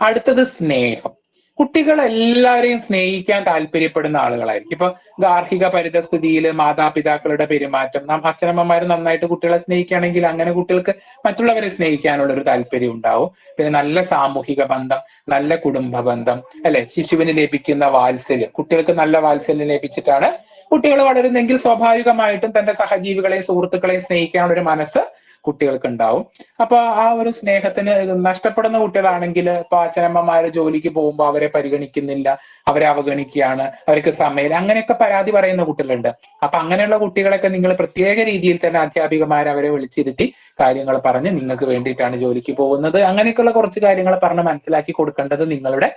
അടുത്തത് സ്നേഹം. കുട്ടികൾ എല്ലാവരെയും സ്നേഹിക്കാൻ താല്പര്യപ്പെടുന്ന ആളുകളായിരിക്കും. ഇപ്പൊ ഗാർഹിക പരിതസ്ഥിതിയിൽ മാതാപിതാക്കളുടെ പെരുമാറ്റം, അച്ഛനമ്മമാർ നന്നായിട്ട് കുട്ടികളെ സ്നേഹിക്കുകയാണെങ്കിൽ അങ്ങനെ കുട്ടികൾക്ക് മറ്റുള്ളവരെ സ്നേഹിക്കാനുള്ള ഒരു താല്പര്യം ഉണ്ടാവും. പിന്നെ നല്ല സാമൂഹിക ബന്ധം, നല്ല കുടുംബ ബന്ധം, അല്ലെ, ശിശുവിന് ലഭിക്കുന്ന വാത്സല്യം, കുട്ടികൾക്ക് നല്ല വാത്സല്യം ലഭിച്ചിട്ടാണ് കുട്ടികൾ വളരുന്നെങ്കിൽ സ്വാഭാവികമായിട്ടും തന്റെ സഹജീവികളെയും സുഹൃത്തുക്കളെയും സ്നേഹിക്കാനുള്ള ഒരു മനസ്സ് കുട്ടികൾക്ക് ഉണ്ടാവും. അപ്പൊ ആ ഒരു സ്നേഹത്തിന് നഷ്ടപ്പെടുന്ന കുട്ടികളാണെങ്കിൽ ഇപ്പൊ അച്ഛനമ്മമാര് ജോലിക്ക് പോകുമ്പോൾ അവരെ പരിഗണിക്കുന്നില്ല, അവരെ അവഗണിക്കുകയാണ്, അവർക്ക് സമയം, അങ്ങനെയൊക്കെ പരാതി പറയുന്ന കുട്ടികളുണ്ട്. അപ്പൊ അങ്ങനെയുള്ള കുട്ടികളൊക്കെ നിങ്ങൾ പ്രത്യേക രീതിയിൽ തന്നെ അധ്യാപികമാർ അവരെ വിളിച്ചിരുത്തി കാര്യങ്ങൾ പറഞ്ഞ് നിങ്ങൾക്ക് വേണ്ടിയിട്ടാണ് ജോലിക്ക് പോകുന്നത്, അങ്ങനെയൊക്കെയുള്ള കുറച്ച് കാര്യങ്ങൾ പറഞ്ഞ് മനസ്സിലാക്കി കൊടുക്കേണ്ടത് നിങ്ങളുടെ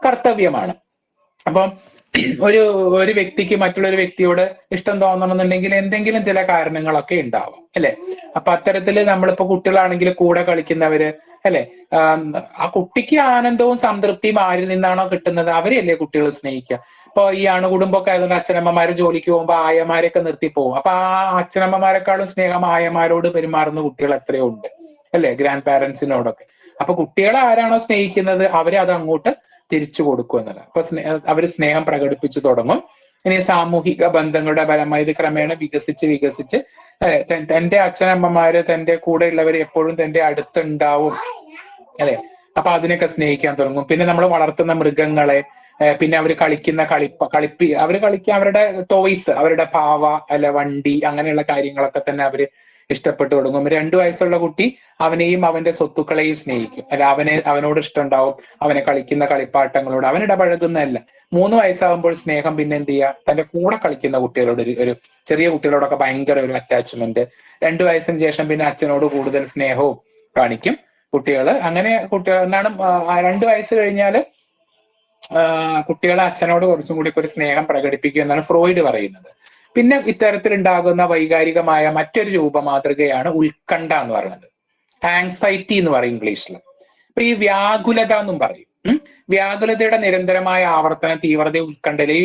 കർത്തവ്യമാണ്. അപ്പം ഒരു വ്യക്തിക്ക് മറ്റുള്ളൊരു വ്യക്തിയോട് ഇഷ്ടം തോന്നണമെന്നുണ്ടെങ്കിൽ എന്തെങ്കിലും ചില കാരണങ്ങളൊക്കെ ഉണ്ടാവാം, അല്ലെ? അപ്പൊ അത്തരത്തില് നമ്മളിപ്പോ കുട്ടികളാണെങ്കിൽ കൂടെ കളിക്കുന്നവര്, അല്ലെ, ആ കുട്ടിക്ക് ആനന്ദവും സംതൃപ്തിയും ആരിൽ നിന്നാണോ കിട്ടുന്നത് അവരെയല്ലേ കുട്ടികൾ സ്നേഹിക്കുക. ഇപ്പൊ ഈ അണുകുടുംബമൊക്കെ ആയതുകൊണ്ട് അച്ഛനമ്മമാര് ജോലിക്ക് പോകുമ്പോൾ ആയമാരൊക്കെ നിർത്തി പോകും. അപ്പൊ ആ അച്ഛനമ്മമാരെക്കാളും സ്നേഹം ആയമാരോട് പെരുമാറുന്ന കുട്ടികൾ എത്രയോ ഉണ്ട്, അല്ലെ, ഗ്രാൻഡ് പാരന്റ്സിനോടൊക്കെ. അപ്പൊ കുട്ടികളെ ആരാണോ സ്നേഹിക്കുന്നത് അവരെ അത് അങ്ങോട്ട് തിരിച്ചു കൊടുക്കും എന്നല്ല. അപ്പൊ അവര് സ്നേഹം പ്രകടിപ്പിച്ചു തുടങ്ങും. ഇനി സാമൂഹിക ബന്ധങ്ങളുടെ ഫലമായി ഇത് ക്രമേണ വികസിച്ച് തന്റെ അച്ഛനമ്മമാര് തന്റെ കൂടെയുള്ളവർ എപ്പോഴും തന്റെ അടുത്തുണ്ടാവും, അല്ലെ? അപ്പൊ അതിനൊക്കെ സ്നേഹിക്കാൻ തുടങ്ങും. പിന്നെ നമ്മൾ വളർത്തുന്ന മൃഗങ്ങളെ, പിന്നെ അവർ കളിക്കുന്ന അവരുടെ ടോയ്സ്, അവരുടെ പാവ, അല്ലെ, വണ്ടി, അങ്ങനെയുള്ള കാര്യങ്ങളൊക്കെ തന്നെ അവര് ഇഷ്ടപ്പെട്ടു തുടങ്ങും. 2 വയസ്സുള്ള കുട്ടി അവനെയും അവന്റെ സ്വത്തുക്കളെയും സ്നേഹിക്കും, അല്ല, അവനോട് ഇഷ്ടമുണ്ടാവും, അവനെ കളിക്കുന്ന കളിപ്പാട്ടങ്ങളോട് അവൻ ഇടപഴകുന്നതല്ല. 3 വയസ്സാകുമ്പോൾ സ്നേഹം പിന്നെ എന്ത് ചെയ്യുക, തന്റെ കൂടെ കളിക്കുന്ന കുട്ടികളോട് ഒരു ചെറിയ കുട്ടികളോടൊക്കെ ഭയങ്കര ഒരു അറ്റാച്ച്മെന്റ്. 2 വയസ്സിന് ശേഷം പിന്നെ അച്ഛനോട് കൂടുതൽ സ്നേഹവും കാണിക്കും കുട്ടികള്. അങ്ങനെ കുട്ടികൾ എന്നാണ് 2 വയസ്സ് കഴിഞ്ഞാല് കുട്ടികളെ അച്ഛനോട് കുറച്ചും കൂടി ഒരു സ്നേഹം പ്രകടിപ്പിക്കും എന്നാണ് ഫ്രോയിഡ് പറയുന്നത്. പിന്നെ ഇത്തരത്തിലുണ്ടാകുന്ന വൈകാരികമായ മറ്റൊരു രൂപമാതൃകയാണ് ഉത്കണ്ഠ എന്ന് പറയുന്നത്. ആങ്സൈറ്റി എന്ന് പറയും ഇംഗ്ലീഷിൽ. അപ്പൊ ഈ വ്യാകുലത എന്നും പറയും. വ്യാകുലതയുടെ നിരന്തരമായ ആവർത്തന തീവ്രത ഉത്കണ്ഠയില്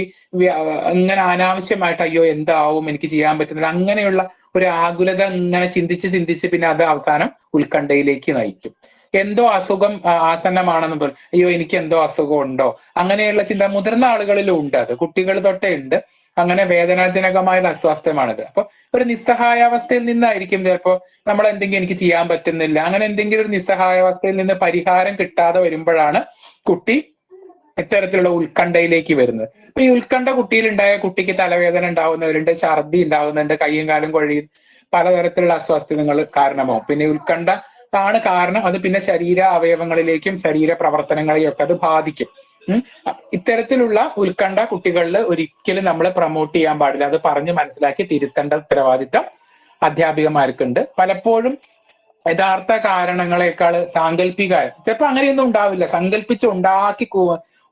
ഇങ്ങനെ അനാവശ്യമായിട്ട് അയ്യോ എന്താവും, എനിക്ക് ചെയ്യാൻ പറ്റുന്നില്ല, അങ്ങനെയുള്ള ഒരു ആകുലത ഇങ്ങനെ ചിന്തിച്ച് പിന്നെ അത് അവസാനം ഉത്കണ്ഠയിലേക്ക് നയിക്കും. എന്തോ അസുഖം ആസന്നമാണെന്ന് തോന്നും, അയ്യോ എനിക്ക് എന്തോ അസുഖം ഉണ്ടോ, അങ്ങനെയുള്ള ചിന്ത മുതിർന്ന ആളുകളിലും ഉണ്ട്, അത് കുട്ടികൾ തൊട്ടേ ഉണ്ട്. അങ്ങനെ വേദനാജനകമായ അസ്വാസ്ഥ്യമാണിത്. അപ്പൊ ഒരു നിസ്സഹായാവസ്ഥയിൽ നിന്നായിരിക്കും ചിലപ്പോ നമ്മൾ എന്തെങ്കിലും എനിക്ക് ചെയ്യാൻ പറ്റുന്നില്ല, അങ്ങനെ എന്തെങ്കിലും ഒരു നിസ്സഹായാവസ്ഥയിൽ നിന്ന് പരിഹാരം കിട്ടാതെ വരുമ്പോഴാണ് കുട്ടി ഇത്തരത്തിലുള്ള ഉത്കണ്ഠയിലേക്ക് വരുന്നത്. അപ്പൊ ഈ ഉത്കണ്ഠ കുട്ടിയിലുണ്ടായ കുട്ടിക്ക് തലവേദന ഉണ്ടാവുന്നവരുണ്ട്, ഛർദി ഉണ്ടാവുന്നുണ്ട്, കയ്യും കാലും കൊഴിയും, പലതരത്തിലുള്ള അസ്വസ്ഥതകൾ കാരണമാവും. പിന്നെ ഉത്കണ്ഠ ആണ് കാരണം, അത് പിന്നെ ശരീര അവയവങ്ങളിലേക്കും ശരീര പ്രവർത്തനങ്ങളെയും ഒക്കെ അത് ബാധിക്കും. ഇത്തരത്തിലുള്ള ഉത്കണ്ഠ കുട്ടികളിൽ ഒരിക്കലും നമ്മൾ പ്രൊമോട്ട് ചെയ്യാൻ പാടില്ല. അത് പറഞ്ഞ് മനസ്സിലാക്കി തിരുത്തേണ്ട ഉത്തരവാദിത്തം അധ്യാപികമാർക്കുണ്ട്. പലപ്പോഴും യഥാർത്ഥ കാരണങ്ങളെക്കാൾ സാങ്കല്പിക, ചിലപ്പോൾ അങ്ങനെയൊന്നും ഉണ്ടാവില്ല, സങ്കല്പിച്ച്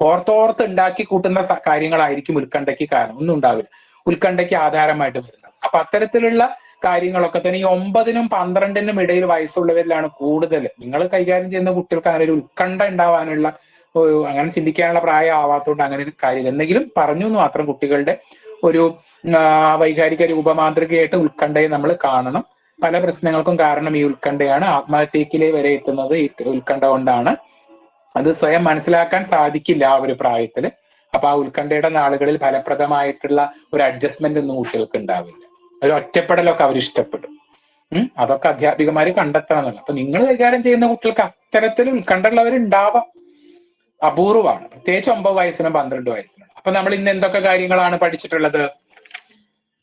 ഓർത്തോർത്ത് ഉണ്ടാക്കി കൂട്ടുന്ന കാര്യങ്ങളായിരിക്കും ഉത്കണ്ഠയ്ക്ക് കാരണം, ഒന്നും ഉണ്ടാവില്ല, ഉത്കണ്ഠയ്ക്ക് ആധാരമായിട്ട് വരുന്നത്. അപ്പൊ അത്തരത്തിലുള്ള കാര്യങ്ങളൊക്കെ തന്നെ ഈ 9-നും 12-നും ഇടയിൽ വയസ്സുള്ളവരിലാണ് കൂടുതൽ നിങ്ങൾ കൈകാര്യം ചെയ്യുന്ന കുട്ടികൾക്ക് അങ്ങനെ ഒരു ഉത്കണ്ഠ ഉണ്ടാവാനുള്ള, അങ്ങനെ ചിന്തിക്കാനുള്ള പ്രായം ആവാത്തതുകൊണ്ട് അങ്ങനെ ഒരു കാര്യമില്ല. എന്തെങ്കിലും പറഞ്ഞു എന്ന് മാത്രം. കുട്ടികളുടെ ഒരു വൈകാരിക രൂപമാതൃകയായിട്ട് ഉത്കണ്ഠയെ നമ്മൾ കാണണം. പല പ്രശ്നങ്ങൾക്കും കാരണം ഈ ഉത്കണ്ഠയാണ്. ആത്മഹത്യയിലെ വരെ എത്തുന്നത് ഈ ഉത്കണ്ഠ കൊണ്ടാണ്. അത് സ്വയം മനസ്സിലാക്കാൻ സാധിക്കില്ല ആ ഒരു പ്രായത്തില്. അപ്പൊ ആ ഉത്കണ്ഠയുടെ നാളുകളിൽ ഫലപ്രദമായിട്ടുള്ള ഒരു അഡ്ജസ്റ്റ്മെന്റ് ഒന്നും കുട്ടികൾക്ക് ഉണ്ടാവില്ല. ഒരു ഒറ്റപ്പെടലൊക്കെ അവർ ഇഷ്ടപ്പെടും. അതൊക്കെ അധ്യാപികമാര് കണ്ടെത്തണമെന്നല്ല. അപ്പൊ നിങ്ങൾ കൈകാര്യം ചെയ്യുന്ന കുട്ടികൾക്ക് അത്തരത്തിൽ ഉത്കണ്ഠ ഉള്ളവരുണ്ടാവാം, അപൂർവമാണ്, പ്രത്യേകിച്ച് 9 വയസ്സിനും 12 വയസ്സിനും. അപ്പൊ നമ്മൾ ഇന്ന് എന്തൊക്കെ കാര്യങ്ങളാണ് പഠിച്ചിട്ടുള്ളത്?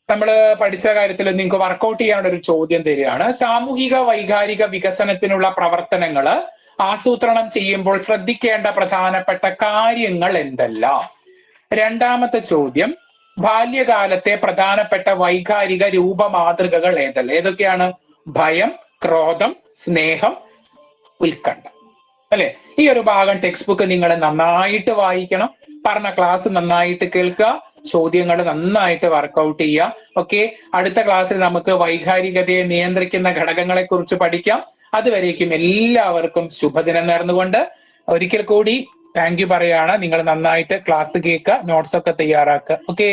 നമ്മൾ പഠിച്ച കാര്യത്തിൽ നിങ്ങൾക്ക് വർക്കൗട്ട് ചെയ്യാനുള്ള ഒരു ചോദ്യം തരികയാണ്. സാമൂഹിക വൈകാരിക വികസനത്തിനുള്ള പ്രവർത്തനങ്ങൾ ആസൂത്രണം ചെയ്യുമ്പോൾ ശ്രദ്ധിക്കേണ്ട പ്രധാനപ്പെട്ട കാര്യങ്ങൾ എന്തെല്ലാം? രണ്ടാമത്തെ ചോദ്യം, ബാല്യകാലത്തെ പ്രധാനപ്പെട്ട വൈകാരിക രൂപമാതൃകകൾ ഏതൊക്കെയാണ്? ഭയം, ക്രോധം, സ്നേഹം, ഉത്കണ്ഠ, അല്ലെ? ഈ ഒരു ഭാഗം ടെക്സ്റ്റ് ബുക്ക് നിങ്ങൾ നന്നായിട്ട് വായിക്കണം, പറഞ്ഞ ക്ലാസ് നന്നായിട്ട് കേൾക്കുക, ചോദ്യങ്ങൾ നന്നായിട്ട് വർക്കൗട്ട് ചെയ്യുക. ഓക്കെ, അടുത്ത ക്ലാസ്സിൽ നമുക്ക് വൈകാരികതയെ നിയന്ത്രിക്കുന്ന ഘടകങ്ങളെ കുറിച്ച് പഠിക്കാം. അതുവരേക്കും എല്ലാവർക്കും ശുഭദിനം നേർന്നുകൊണ്ട് ഒരിക്കൽ കൂടി താങ്ക് യു പറയാണ്. നിങ്ങൾ നന്നായിട്ട് ക്ലാസ് കേൾക്കുക, നോട്ട്സ് ഒക്കെ തയ്യാറാക്കുക. ഓക്കെ.